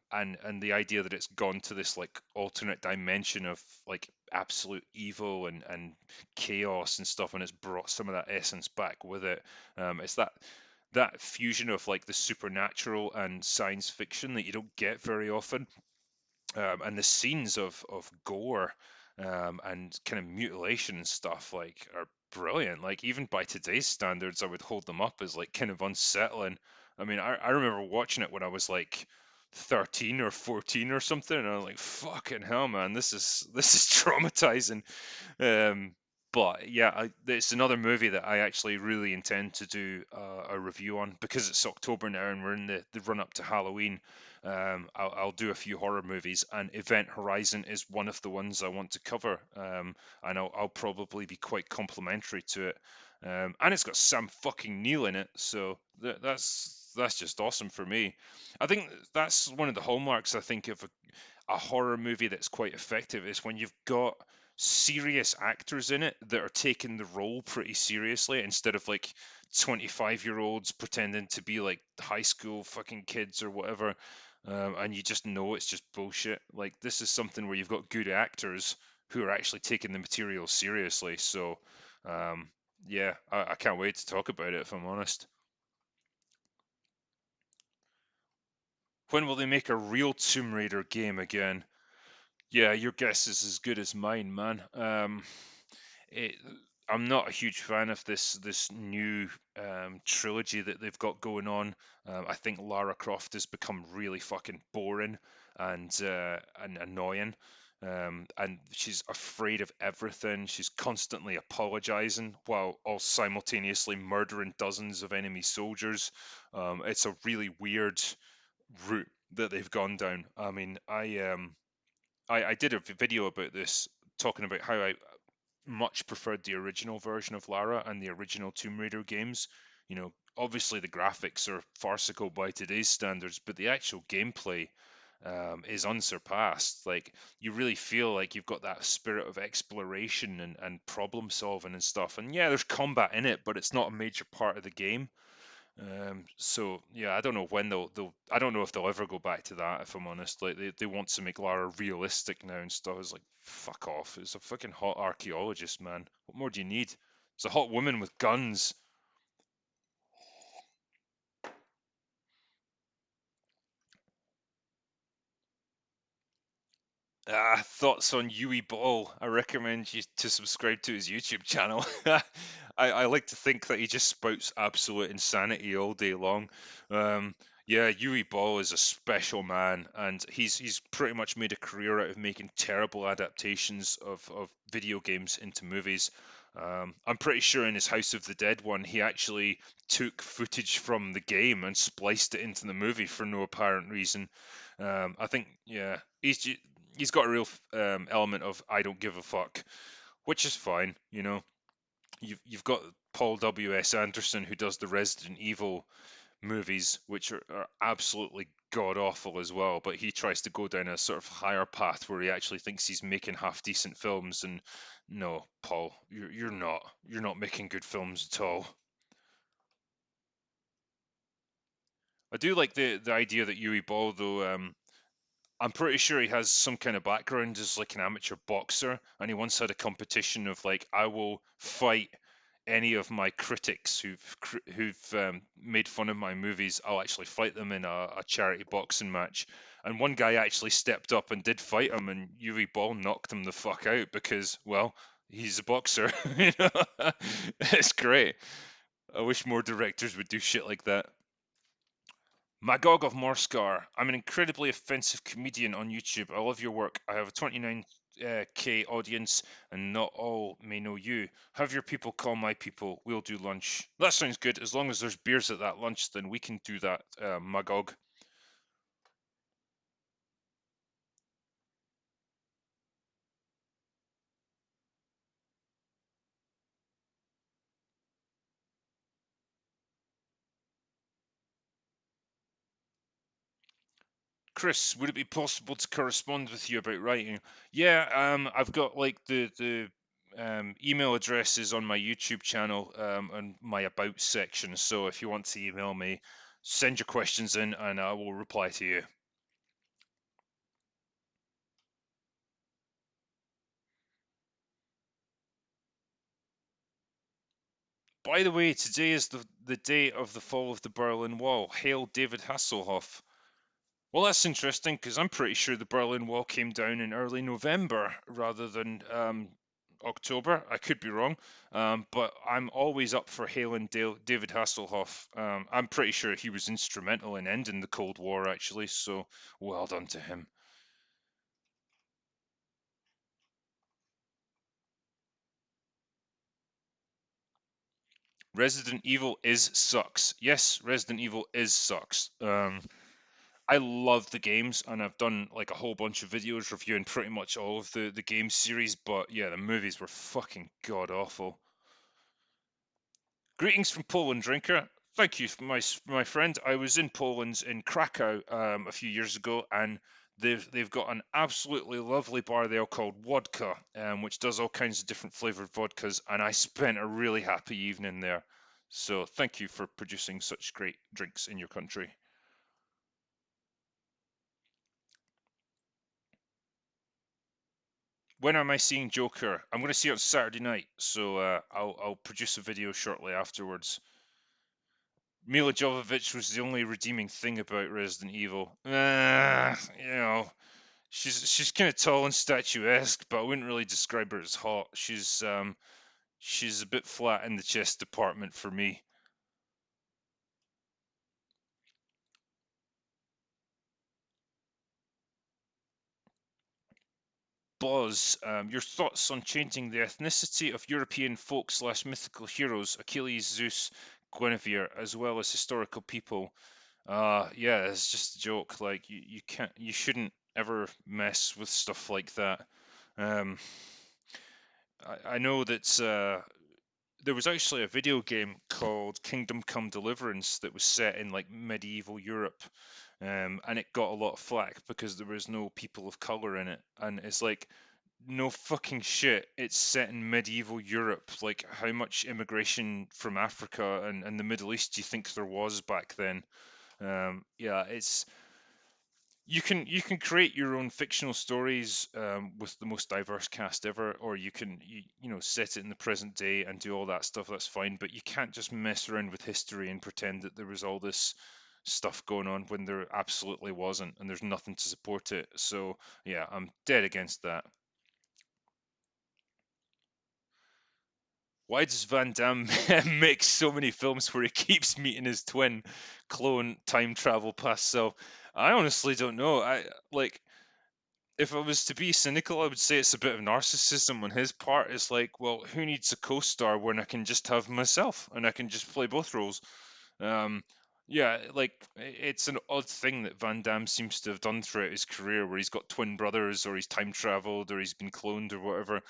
the idea that it's gone to this like alternate dimension of like absolute evil and chaos and stuff, and it's brought some of that essence back with it. It's that fusion of like the supernatural and science fiction that you don't get very often. And the scenes of gore and kind of mutilation and stuff like are brilliant. Like even by today's standards, I would hold them up as like kind of unsettling. I mean, I remember watching it when I was like 13 or 14 or something, and I'm like, fucking hell, man, this is traumatizing. Um, but yeah, it's another movie that I actually really intend to do a review on because it's October now and we're in the run up to Halloween. I'll do a few horror movies, and Event Horizon is one of the ones I want to cover. And I'll probably be quite complimentary to it. And it's got Sam fucking Neill in it, so that's just awesome for me. I think that's one of the hallmarks I think of a horror movie that's quite effective is when you've got serious actors in it that are taking the role pretty seriously instead of like 25-year-olds pretending to be like high school fucking kids or whatever. And you just know it's just bullshit. Like this is something where you've got good actors who are actually taking the material seriously. So, um, yeah, I can't wait to talk about it if I'm honest. When will they make a real Tomb Raider game again? Yeah, your guess is as good as mine, man. It, I'm not a huge fan of this new trilogy that they've got going on. I think Lara Croft has become really fucking boring and annoying. And she's afraid of everything. She's constantly apologizing while all simultaneously murdering dozens of enemy soldiers. It's a really weird route that they've gone down. I mean, I did a video about this, talking about how I much preferred the original version of Lara and the original Tomb Raider games. You know, obviously the graphics are farcical by today's standards, but the actual gameplay is unsurpassed. Like you really feel like you've got that spirit of exploration and problem solving and stuff. And yeah, there's combat in it, but it's not a major part of the game. So yeah, I don't know when they'll I don't know if they'll ever go back to that, if I'm honest. Like they want to make Lara realistic now and stuff. It's like fuck off. It's a fucking hot archaeologist, man. What more do you need? It's a hot woman with guns. Thoughts on Yui Ball? I recommend you to subscribe to his YouTube channel. I like to think that he just spouts absolute insanity all day long. Yeah, Yui Ball is a special man, and he's pretty much made a career out of making terrible adaptations of video games into movies. I'm pretty sure in his House of the Dead one, he actually took footage from the game and spliced it into the movie for no apparent reason. I think, yeah, he's got a real element of I don't give a fuck, which is fine. You know, you've got Paul W.S. Anderson who does the Resident Evil movies, which are absolutely god awful as well. But he tries to go down a sort of higher path where he actually thinks he's making half decent films. And no, Paul, you're not. You're not making good films at all. I do like the idea that Yui Ball though. I'm pretty sure he has some kind of background as like an amateur boxer, and he once had a competition of like, I will fight any of my critics who've made fun of my movies. I'll actually fight them in a charity boxing match. And one guy actually stepped up and did fight him, and Yuri Ball knocked him the fuck out because, well, he's a boxer. You know, it's great. I wish more directors would do shit like that. Magog of Morskar. I'm an incredibly offensive comedian on YouTube. I love your work. I have a 29K audience, and not all may know you. Have your people call my people. We'll do lunch. That sounds good. As long as there's beers at that lunch, then we can do that, Magog. Chris, would it be possible to correspond with you about writing? Yeah, I've got like the email addresses on my YouTube channel and my about section. So if you want to email me, send your questions in and I will reply to you. By the way, today is the day of the fall of the Berlin Wall. Hail David Hasselhoff. Well, that's interesting because I'm pretty sure the Berlin Wall came down in early November rather than October. I could be wrong, but I'm always up for hailing David Hasselhoff. I'm pretty sure he was instrumental in ending the Cold War, actually, so well done to him. Resident Evil is sucks. Yes, Resident Evil is sucks. I love the games, and I've done like a whole bunch of videos reviewing pretty much all of the game series. But yeah, the movies were fucking god awful. Greetings from Poland, drinker. Thank you, my friend. I was in Poland in Krakow a few years ago, and they've got an absolutely lovely bar there called Wodka, which does all kinds of different flavored vodkas, and I spent a really happy evening there. So thank you for producing such great drinks in your country. When am I seeing Joker? I'm going to see it on Saturday night, so I'll produce a video shortly afterwards. Mila Jovovich was the only redeeming thing about Resident Evil. She's kind of tall and statuesque, but I wouldn't really describe her as hot. She's a bit flat in the chest department for me. Buzz, your thoughts on changing the ethnicity of European folk slash mythical heroes, Achilles, Zeus, Guinevere, as well as historical people? Yeah, it's just a joke. Like you can't, you shouldn't ever mess with stuff like that. Um, I know that there was actually a video game called Kingdom Come Deliverance that was set in like medieval Europe, and it got a lot of flack because there was no people of color in it. And it's like, no fucking shit. It's set in medieval Europe. Like, how much immigration from Africa and the Middle East do you think there was back then? Yeah, it's you can create your own fictional stories with the most diverse cast ever, or you set it in the present day and do all that stuff. That's fine, but you can't just mess around with history and pretend that there was all this stuff going on when there absolutely wasn't, and there's nothing to support it. So yeah, I'm dead against that. Why does Van Damme make so many films where he keeps meeting his twin clone time travel past self? I honestly don't know. I like if I was to be cynical, I would say it's a bit of narcissism on his part. It's like, well, who needs a co-star when I can just have myself and I can just play both roles? Um, yeah, like it's an odd thing that Van Damme seems to have done throughout his career, where he's got twin brothers, or he's time traveled, or he's been cloned, or whatever.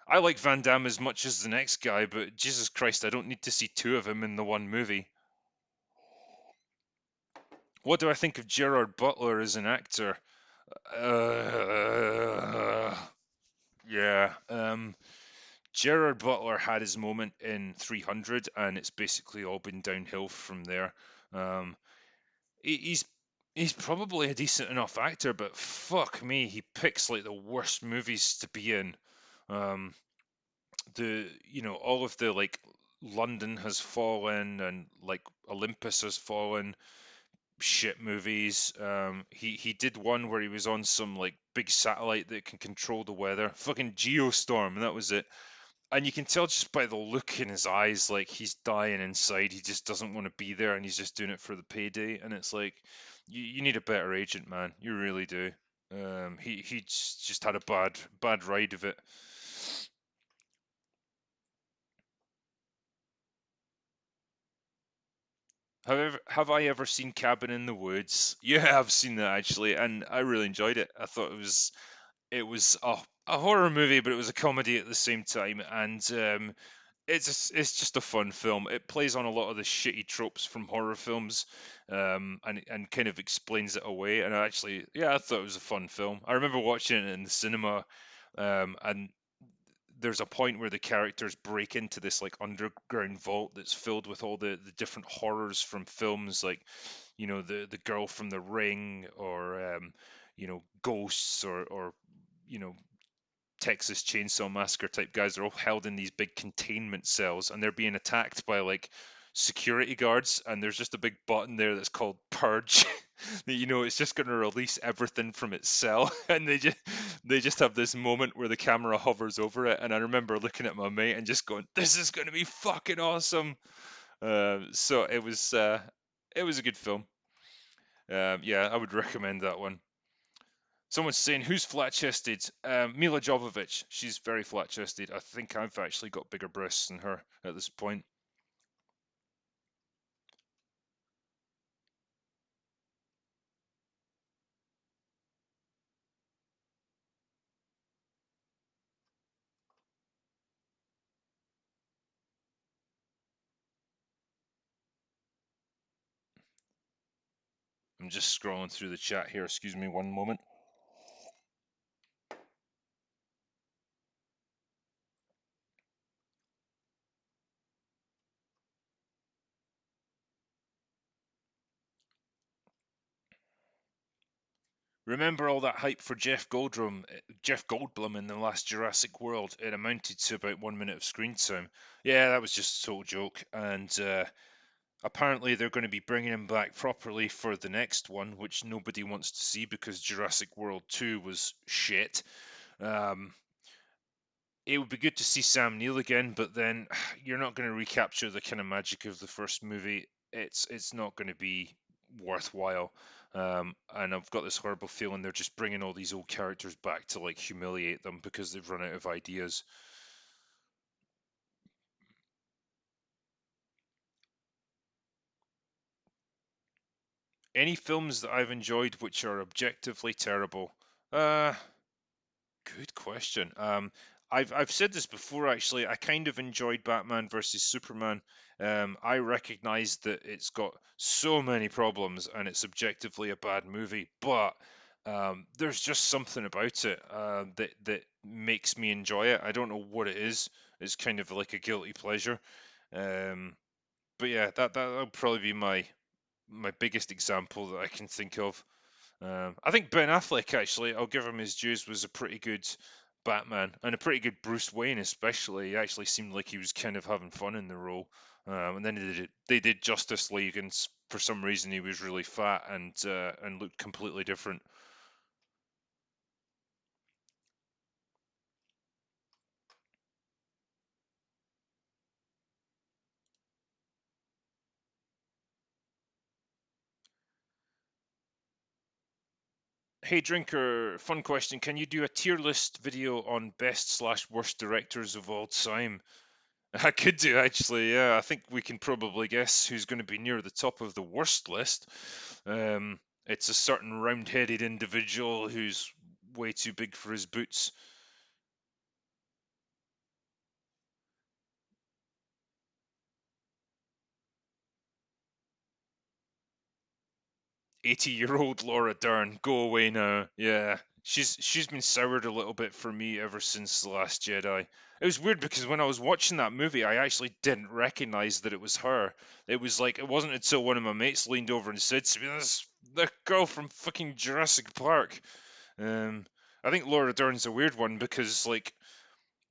I like Van Damme as much as the next guy, but Jesus Christ, I don't need to see two of him in the one movie. What do I think of Gerard Butler as an actor? Uh, yeah. Gerard Butler had his moment in 300, and it's basically all been downhill from there. Um, he's probably a decent enough actor, but fuck me, he picks like the worst movies to be in. Um, all of the like London Has Fallen and like Olympus Has Fallen shit movies. He did one where he was on some like big satellite that can control the weather. Fucking Geostorm, that was it. And you can tell just by the look in his eyes, like he's dying inside. He just doesn't want to be there, and he's just doing it for the payday. And it's like, you need a better agent, man. You really do. He just had a bad ride of it. However, have I ever seen Cabin in the Woods? Yeah, I've seen that actually, and I really enjoyed it. I thought it was a horror movie, but it was a comedy at the same time, and it's just a fun film. It plays on a lot of the shitty tropes from horror films, and kind of explains it away. And I thought it was a fun film. I remember watching it in the cinema, and there's a point where the characters break into this like underground vault that's filled with all the different horrors from films, like the girl from The Ring, or ghosts, or Texas Chainsaw Massacre type guys. They're all held in these big containment cells, and they're being attacked by like security guards. And there's just a big button there that's called Purge. It's just going to release everything from its cell, and they just have this moment where the camera hovers over it. And I remember looking at my mate and just going, "This is going to be fucking awesome." So it was a good film. Yeah, I would recommend that one. Someone's saying, who's flat-chested? Mila Jovovich. She's very flat-chested. I think I've actually got bigger breasts than her at this point. I'm just scrolling through the chat here. Excuse me one moment. Remember all that hype for Jeff Goldblum in the last Jurassic World? It amounted to about 1 minute of screen time. Yeah, that was just a total joke. And apparently they're going to be bringing him back properly for the next one, which nobody wants to see because Jurassic World 2 was shit. It would be good to see Sam Neill again, but then you're not going to recapture the kind of magic of the first movie. It's not going to be worthwhile. And I've got this horrible feeling they're just bringing all these old characters back to like humiliate them because they've run out of ideas. Any films that I've enjoyed which are objectively terrible? Good question. I've said this before actually. I kind of enjoyed Batman versus Superman. I recognize that it's got so many problems and it's objectively a bad movie, but there's just something about it that makes me enjoy it. I don't know what it is. It's kind of like a guilty pleasure. But yeah, that'll probably be my biggest example that I can think of. I think Ben Affleck, actually, I'll give him his dues, was a pretty good Batman and a pretty good Bruce Wayne, especially. He actually seemed like he was kind of having fun in the role. And then they did Justice League, and for some reason he was really fat and looked completely different. Hey Drinker, fun question. Can you do a tier list video on best slash worst directors of all time? I could do actually, yeah. I think we can probably guess who's going to be near the top of the worst list. It's a certain round-headed individual who's way too big for his boots. 80-year-old Laura Dern, go away now. Yeah, she's been soured a little bit for me ever since The Last Jedi. It was weird because when I was watching that movie, I actually didn't recognize that it was her. It was like it wasn't until one of my mates leaned over and said to me, "That's the girl from fucking Jurassic Park." Um, I think Laura Dern's a weird one because like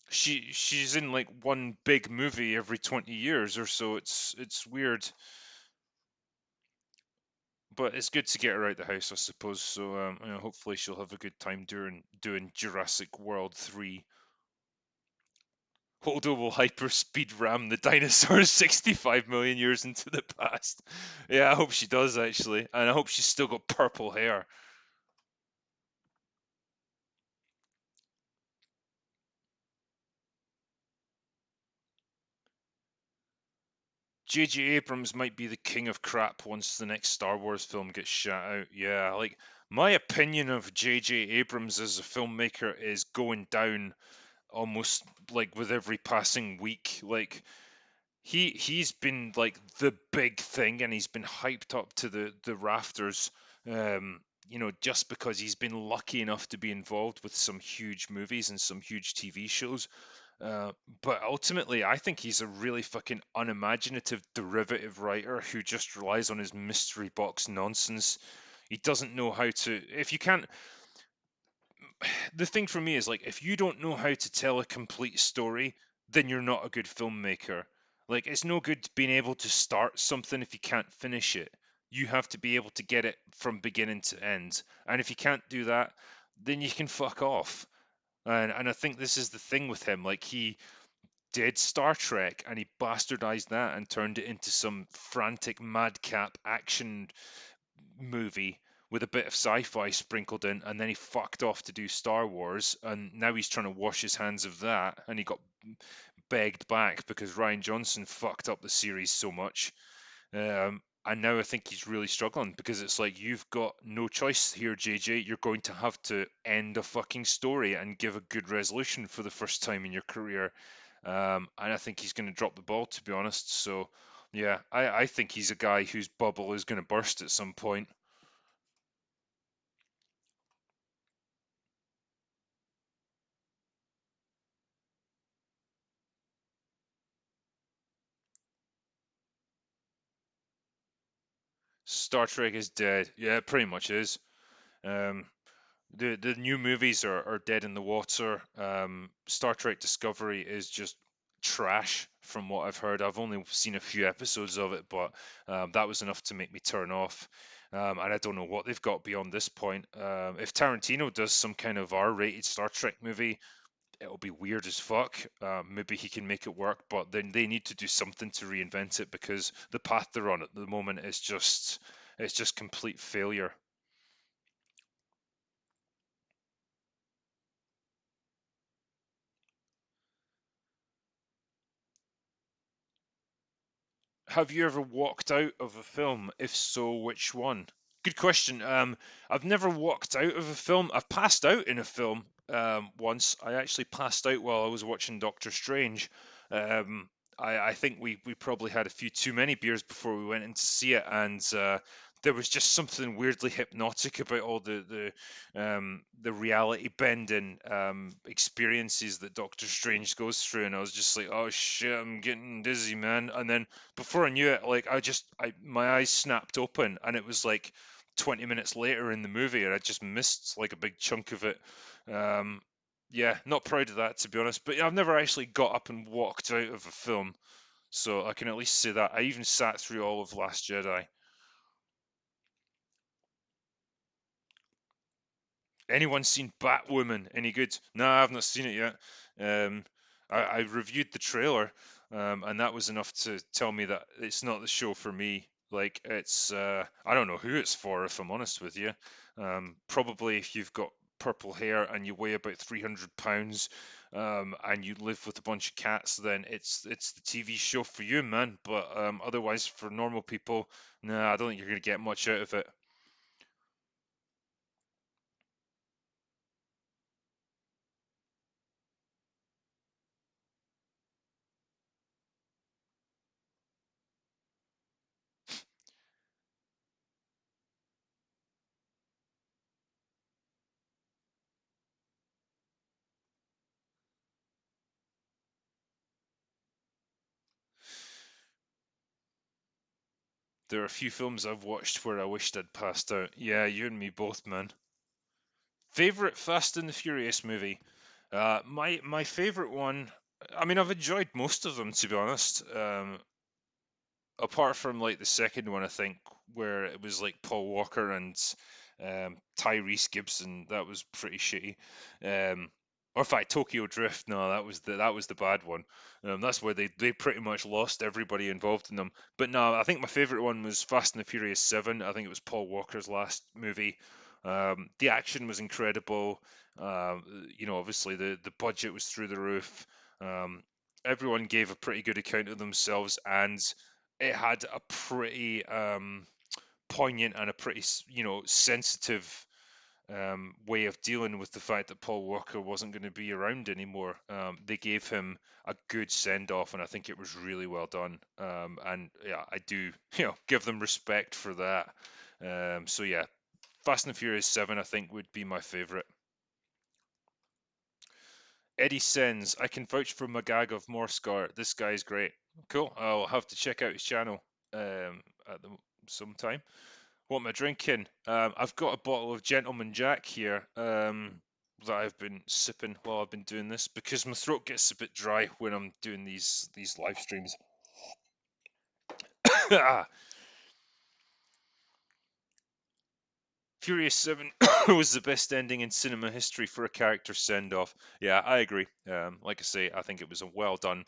she's in like one big movie every 20 years or so. It's weird, but it's good to get her out the house, I suppose. So hopefully she'll have a good time doing Jurassic World 3. Holdo will hyperspeed ram the dinosaurs 65 million years into the past. Yeah, I hope she does actually, and I hope she's still got purple hair. J.J. Abrams might be the king of crap once the next Star Wars film gets shot out. Yeah, like my opinion of J.J. Abrams as a filmmaker is going down almost like with every passing week. Like he's been like the big thing and he's been hyped up to the rafters. Just because he's been lucky enough to be involved with some huge movies and some huge TV shows. Uh, but ultimately, I think he's a really fucking unimaginative derivative writer who just relies on his mystery box nonsense. He doesn't know how to. If you can't, the thing for me is like if you don't know how to tell a complete story, then you're not a good filmmaker. Like it's no good being able to start something if you can't finish it. You have to be able to get it from beginning to end. And if you can't do that, then you can fuck off. And I think this is the thing with him. Like he did Star Trek and he bastardized that and turned it into some frantic madcap action movie with a bit of sci-fi sprinkled in, and then he fucked off to do Star Wars, and now he's trying to wash his hands of that, and he got begged back because Ryan Johnson fucked up the series so much. And now I think he's really struggling because it's like you've got no choice here, JJ. You're going to have to end a fucking story and give a good resolution for the first time in your career. And I think he's going to drop the ball, to be honest. So, yeah, I think he's a guy whose bubble is going to burst at some point. Star Trek is dead. Yeah, it pretty much is. Um, the new movies are dead in the water. Star Trek Discovery is just trash from what I've heard. I've only seen a few episodes of it, but that was enough to make me turn off. And I don't know what they've got beyond this point. If Tarantino does some kind of R-rated Star Trek movie, it'll be weird as fuck. Maybe he can make it work, but then they need to do something to reinvent it because the path they're on at the moment is just it's just complete failure. Have you ever walked out of a film? If so, which one? Good question. I've never walked out of a film. I've passed out in a film once. I actually passed out while I was watching Doctor Strange. Um, I think we probably had a few too many beers before we went in to see it, and there was just something weirdly hypnotic about all the reality bending experiences that Doctor Strange goes through, and I was just like, oh shit, I'm getting dizzy, man. And then before I knew it, like I my eyes snapped open, and it was like 20 minutes later in the movie, and I just missed like a big chunk of it. Um, yeah, not proud of that, to be honest. But I've never actually got up and walked out of a film, so I can at least say that. I even sat through all of Last Jedi. Anyone seen Batwoman? Any good? No, I've not seen it yet. I reviewed the trailer, and that was enough to tell me that it's not the show for me. Like it's, I don't know who it's for, if I'm honest with you. Probably if you've got purple hair and you weigh about 300 pounds, and you live with a bunch of cats, then it's the TV show for you, man. But otherwise, for normal people, nah, I don't think you're gonna get much out of it. There are a few films I've watched where I wished I'd passed out. Yeah, you and me both, man. Favorite Fast and the Furious movie? My favorite one. I mean, I've enjoyed most of them, to be honest. Apart from like the second one, I think, where it was like Paul Walker and Tyrese Gibson, that was pretty shitty. Or in fact, Tokyo Drift, no, that was the bad one. That's where they pretty much lost everybody involved in them. But no, I think my favorite one was Fast and the Furious 7. I think it was Paul Walker's last movie. The action was incredible. Obviously the budget was through the roof. Um, Everyone gave a pretty good account of themselves, and it had a pretty poignant and a pretty sensitive way of dealing with the fact that Paul Walker wasn't going to be around anymore. They gave him a good send off, and I think it was really well done. And yeah, I do give them respect for that. So yeah, Fast and Furious 7 I think would be my favorite. Eddie Sens, I can vouch for Magag of Morscar. This guy's great. Cool. I'll have to check out his channel at sometime. What am I drinking? I've got a bottle of Gentleman Jack here. that I've been sipping while I've been doing this because my throat gets a bit dry when I'm doing these live streams. Furious 7 was the best ending in cinema history for a character send-off. Yeah, I agree. Like I say, I think it was a well done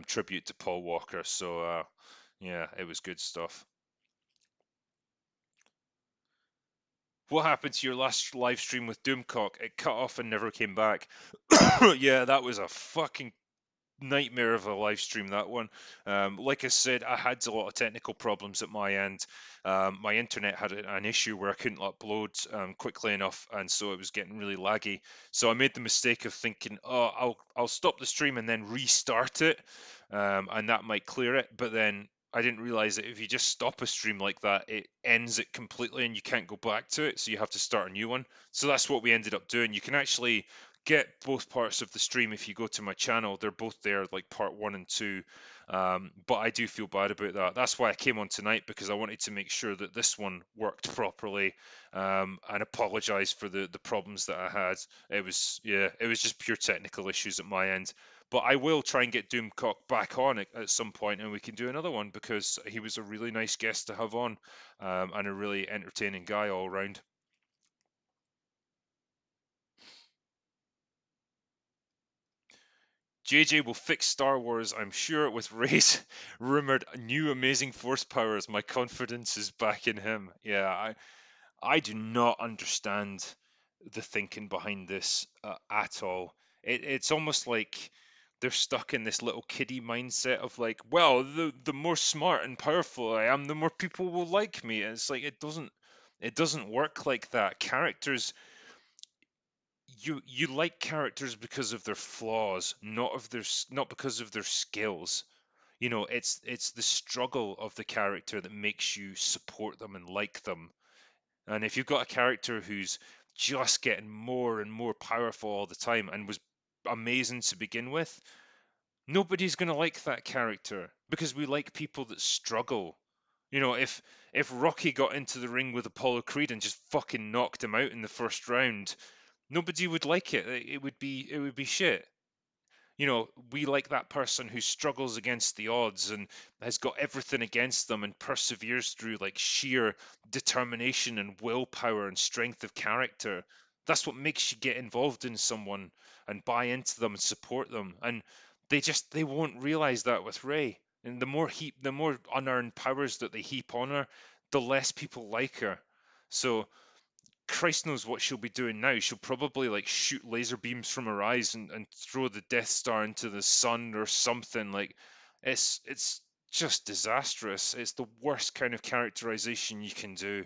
tribute to Paul Walker. So, yeah, it was good stuff. What happened to your last live stream with Doomcock? It cut off and never came back. Yeah, that was a fucking nightmare of a live stream, that one. Like I said, I had a lot of technical problems at my end. My internet had an issue where I couldn't upload quickly enough, and so it was getting really laggy. So I made the mistake of thinking, oh, I'll stop the stream and then restart it, and that might clear it. But then I didn't realize that if you just stop a stream like that, it ends it completely and you can't go back to it. So you have to start a new one. So that's what we ended up doing. You can actually get both parts of the stream if you go to my channel. They're both there, like part 1 and 2. But I do feel bad about that. That's why I came on tonight, because I wanted to make sure that this one worked properly, and apologize for the problems that I had. It was just pure technical issues at my end. But I will try and get Doomcock back on at some point, and we can do another one, because he was a really nice guest to have on, and a really entertaining guy all around. JJ will fix Star Wars, I'm sure, with Ray's rumored new amazing force powers. My confidence is back in him. Yeah, I do not understand the thinking behind this at all. It's almost like they're stuck in this little kiddie mindset of like, well, the more smart and powerful I am, the more people will like me. And it's like it doesn't work like that. Characters, you like characters because of their flaws, not because of their skills. You know, it's the struggle of the character that makes you support them and like them. And if you've got a character who's just getting more and more powerful all the time and was amazing to begin with, nobody's going to like that character, because we like people that struggle. You know, if Rocky got into the ring with Apollo Creed and just fucking knocked him out in the first round, nobody would like it. It would be shit. You know, we like that person who struggles against the odds and has got everything against them and perseveres through like sheer determination and willpower and strength of character. That's what makes you get involved in someone and buy into them and support them. And they won't realize that with Ray. And the more unearned powers that they heap on her, the less people like her. So Christ knows what she'll be doing now. She'll probably like shoot laser beams from her eyes and throw the Death Star into the sun or something. Like it's just disastrous. It's the worst kind of characterization you can do.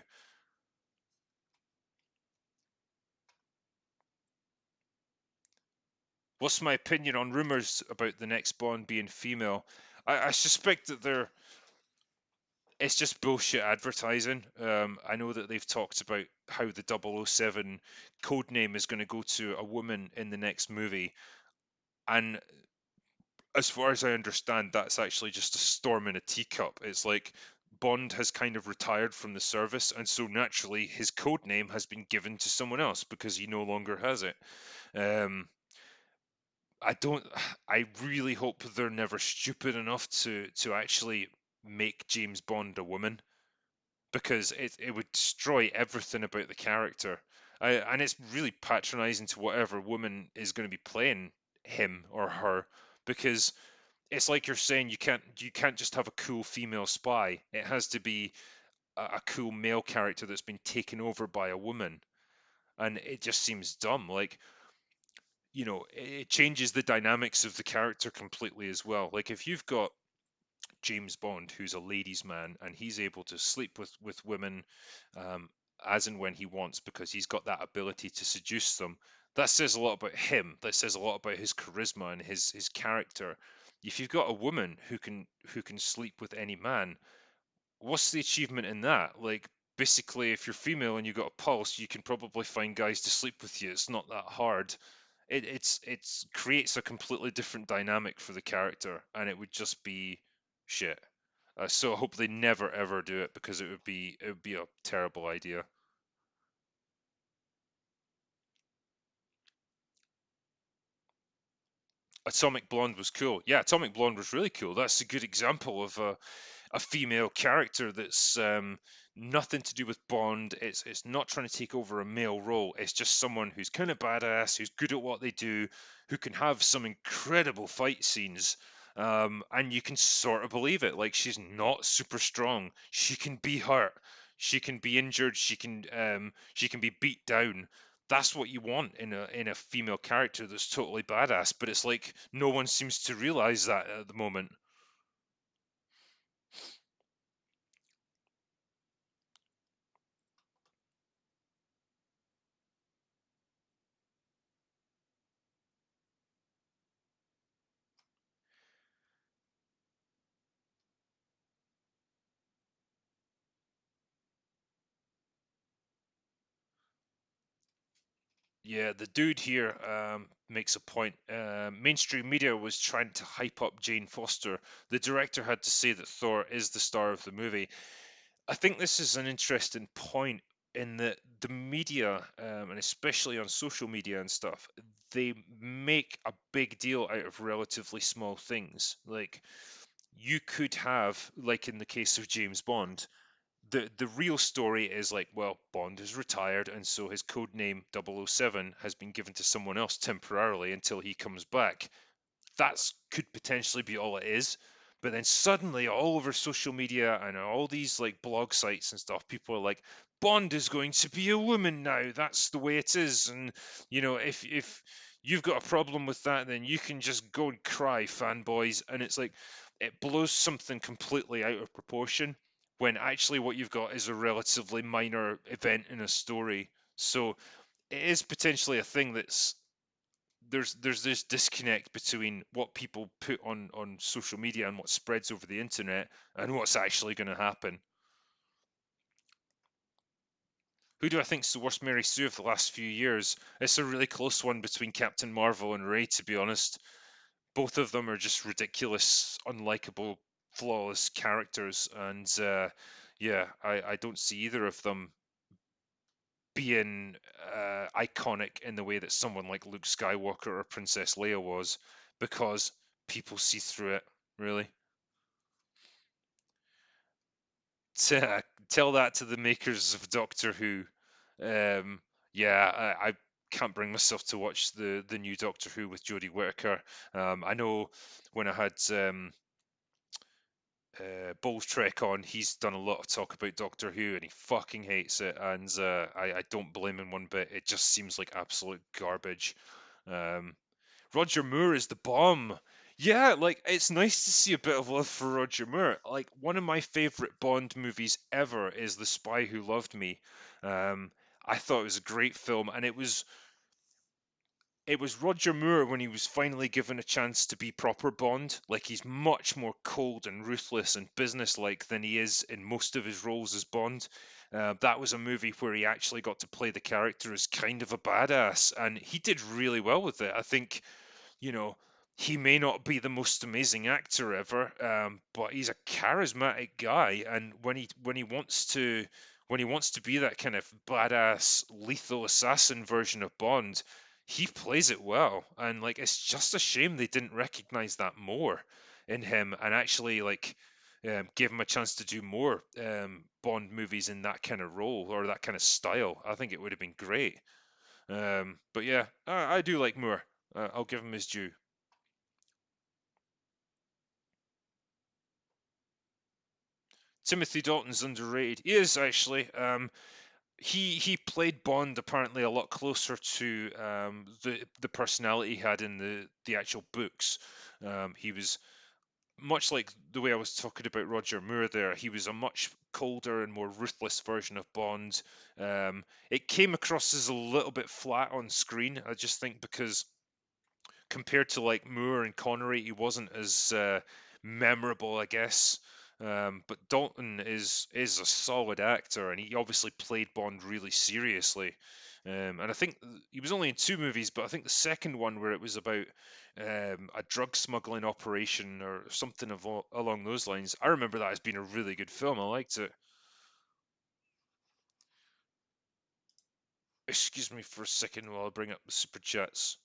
What's my opinion on rumors about the next Bond being female? I suspect that it's just bullshit advertising. I know that they've talked about how the 007 code name is going to go to a woman in the next movie, and as far as I understand, that's actually just a storm in a teacup. It's like Bond has kind of retired from the service, and so naturally his code name has been given to someone else because he no longer has it. Um, I don't. I really hope they're never stupid enough to actually make James Bond a woman, because it would destroy everything about the character. And it's really patronizing to whatever woman is going to be playing him or her, because it's like you're saying you can't just have a cool female spy. It has to be a cool male character that's been taken over by a woman, and it just seems dumb. Like, you know, it changes the dynamics of the character completely as well. Like if you've got James Bond, who's a ladies' man, and he's able to sleep with women um, as and when he wants, because he's got that ability to seduce them. That says a lot about him. That says a lot about his charisma and his character. If you've got a woman who can sleep with any man, what's the achievement in that? Like, basically, if you're female and you've got a pulse, you can probably find guys to sleep with you. It's not that hard. It's creates a completely different dynamic for the character, and it would just be shit. So I hope they never ever do it, because it would be a terrible idea. Atomic Blonde was cool. Yeah, Atomic Blonde was really cool. That's a good example of a female character that's nothing to do with Bond. It's not trying to take over a male role. It's just someone who's kind of badass, who's good at what they do, who can have some incredible fight scenes. And you can sort of believe it. Like, she's not super strong. She can be hurt. She can be injured. She can be beat down. That's what you want in a female character that's totally badass. But it's like no one seems to realize that at the moment. Yeah, the dude here makes a point. Mainstream media was trying to hype up Jane Foster. The director had to say that Thor is the star of the movie. I think this is an interesting point in that the media, and especially on social media and stuff, they make a big deal out of relatively small things. Like, you could have, like in the case of James Bond, the real story is like, well, Bond is retired, and so his code name 007 has been given to someone else temporarily until he comes back. That's could potentially be all it is. But then suddenly, all over social media and all these like blog sites and stuff, people are like, Bond is going to be a woman now. That's the way it is. And if you've got a problem with that, then you can just go and cry, fanboys. And it's like it blows something completely out of proportion when actually what you've got is a relatively minor event in a story. So it is potentially a thing that's there's this disconnect between what people put on social media and what spreads over the internet and what's actually going to happen. Who do I think is the worst Mary Sue of the last few years? It's a really close one between Captain Marvel and Ray, to be honest. Both of them are just ridiculous, unlikable, flawless characters, and yeah, I don't see either of them being iconic in the way that someone like Luke Skywalker or Princess Leia was, because people see through it, really. Tell that to the makers of Doctor Who. Um, yeah, I can't bring myself to watch the new Doctor Who with Jodie Whittaker. I know when I had Bowles Trek on, he's done a lot of talk about Doctor Who, and he fucking hates it, and I don't blame him one bit. It just seems like absolute garbage. Um, Roger Moore is the bomb. Yeah, like it's nice to see a bit of love for Roger Moore. Like one of my favorite Bond movies ever is The Spy Who Loved Me. Um, I thought it was a great film, and it was Roger Moore when he was finally given a chance to be proper Bond. Like he's much more cold and ruthless and businesslike than he is in most of his roles as Bond. That was a movie where he actually got to play the character as kind of a badass, and he did really well with it. I think you know, he may not be the most amazing actor ever, but he's a charismatic guy, and when he wants to be that kind of badass, lethal assassin version of Bond, he plays it well. And like, it's just a shame they didn't recognize that more in him, and actually like give him a chance to do more Bond movies in that kind of role or that kind of style. I think it would have been great. But yeah, I do like Moore. I'll give him his due. Timothy Dalton's underrated. He is actually. He played Bond apparently a lot closer to the personality he had in the actual books. He was much like the way I was talking about Roger Moore there. He was a much colder and more ruthless version of Bond. It came across as a little bit flat on screen. I just think because compared to like Moore and Connery, he wasn't as memorable, I guess. But Dalton is a solid actor, and he obviously played Bond really seriously. And I think he was only in two movies, but I think the second one, where it was about a drug smuggling operation or something along those lines, I remember that as being a really good film. I liked it. Excuse me for a second while I bring up the super chats.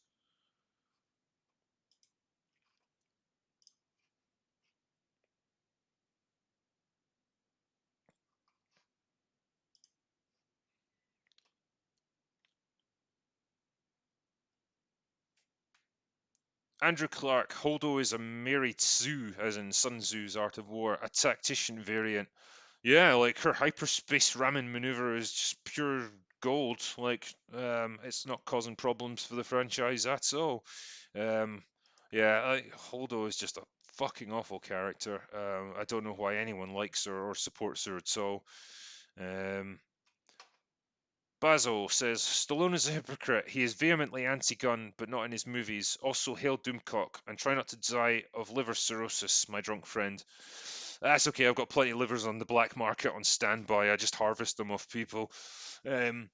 Andrew Clark, Holdo is a Mary Tzu, as in Sun Tzu's Art of War, a tactician variant. Yeah, like her hyperspace ramming maneuver is just pure gold. Like, it's not causing problems for the franchise at all. Um, yeah, Holdo is just a fucking awful character. I don't know why anyone likes her or supports her at all. Um, Basil says Stallone is a hypocrite. He is vehemently anti-gun, but not in his movies. Also, hail Doomcock and try not to die of liver cirrhosis, my drunk friend. That's okay. I've got plenty of livers on the black market on standby. I just harvest them off people. Um,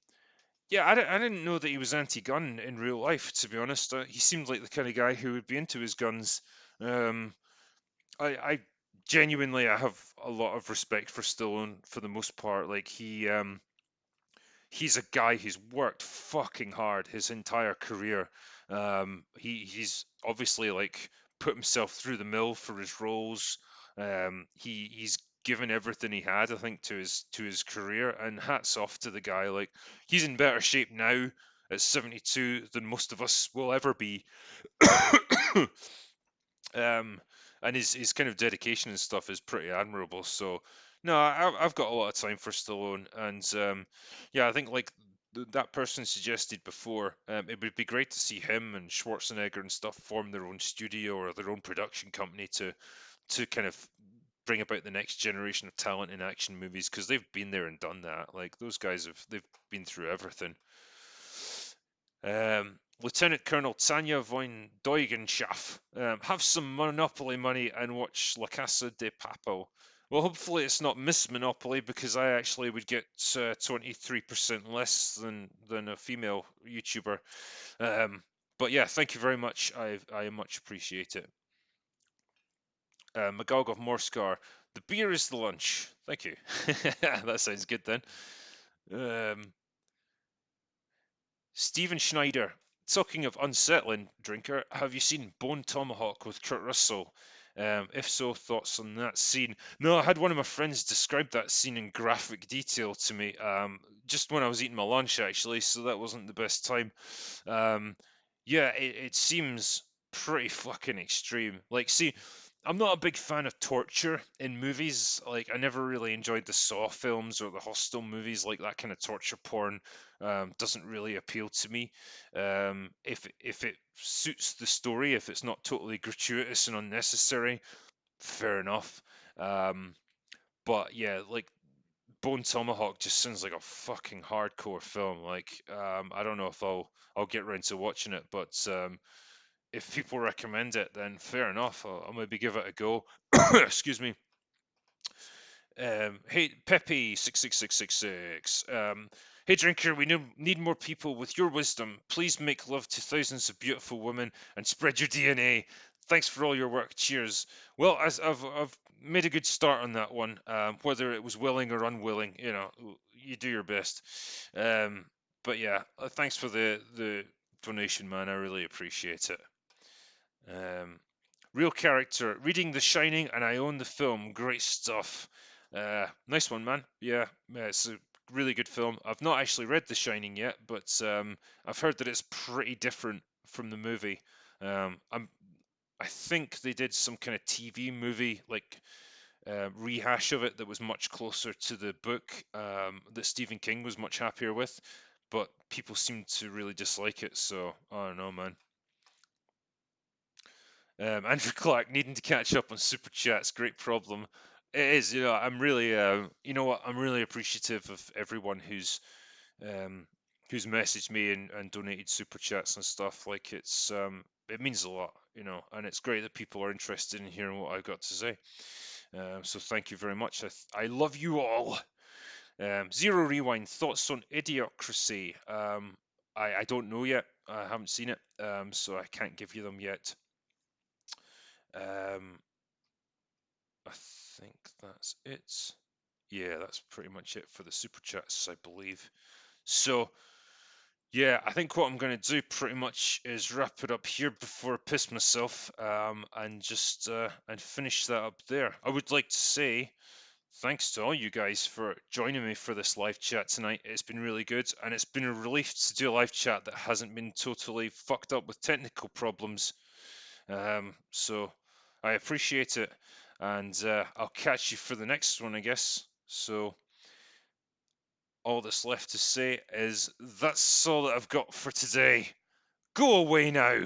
yeah, I didn't know that he was anti-gun in real life. To be honest, he seemed like the kind of guy who would be into his guns. Um, I genuinely I have a lot of respect for Stallone for the most part. Like he's a guy who's worked fucking hard his entire career. He's obviously like put himself through the mill for his roles. He's given everything he had, I think, to his career, and hats off to the guy. Like he's in better shape now at 72 than most of us will ever be. um, and his kind of dedication and stuff is pretty admirable. So, no, I've got a lot of time for Stallone, and yeah, I think like that person suggested before, it would be great to see him and Schwarzenegger and stuff form their own studio or their own production company to kind of bring about the next generation of talent in action movies because they've been there and done that. Like those guys they've been through everything. Lieutenant Colonel Tanya von Deugenschaff, have some Monopoly money and watch La Casa de Papel. Well, hopefully it's not Miss Monopoly because I actually would get 23% less than a female YouTuber. But yeah, thank you very much. I much appreciate it. Magalg of Morscar, the beer is the lunch. Thank you. That sounds good then. Um, Steven Schneider. Talking of unsettling, drinker, have you seen Bone Tomahawk with Kurt Russell? If so, thoughts on that scene? No, I had one of my friends describe that scene in graphic detail to me, just when I was eating my lunch actually, so that wasn't the best time. Um, yeah, it seems pretty fucking extreme. Like, see, I'm not a big fan of torture in movies. Like, I never really enjoyed the Saw films or the Hostel movies. Like that kind of torture porn doesn't really appeal to me. If it suits the story, if it's not totally gratuitous and unnecessary, fair enough. Um, but yeah, like Bone Tomahawk just sounds like a fucking hardcore film. Like I don't know if I'll get around to watching it, but if people recommend it, then fair enough. I'll maybe give it a go. Excuse me. Hey, Pepe66666. Hey, drinker, we need more people with your wisdom. Please make love to thousands of beautiful women and spread your DNA. Thanks for all your work. Cheers. Well, as I've made a good start on that one. Whether it was willing or unwilling, you do your best. Um, but yeah, thanks for the donation, man. I really appreciate it. Um, Real character, reading The Shining, and I own the film. Great stuff. Nice one, man. Yeah, it's a really good film. I've not actually read The Shining yet, but I've heard that it's pretty different from the movie. I think they did some kind of TV movie, like rehash of it that was much closer to the book that Stephen King was much happier with, but people seem to really dislike it. So I don't know, man. Andrew Clark needing to catch up on super chats, great problem. It is, I'm really, you know what, I'm really appreciative of everyone um, who's messaged me and donated super chats and stuff. Like it means a lot, and it's great that people are interested in hearing what I've got to say. So thank you very much. I love you all. Zero Rewind, thoughts on Idiocracy? I don't know yet. I haven't seen it, so I can't give you them yet. Um, I think that's it. Yeah, that's pretty much it for the super chats, I believe. So, yeah, I think what I'm going to do pretty much is wrap it up here before I piss myself, and just and finish that up there. I would like to say thanks to all you guys for joining me for this live chat tonight. It's been really good, and it's been a relief to do a live chat that hasn't been totally fucked up with technical problems. So I appreciate it, and I'll catch you for the next one, I guess. So all that's left to say is that's all that I've got for today. Go away now.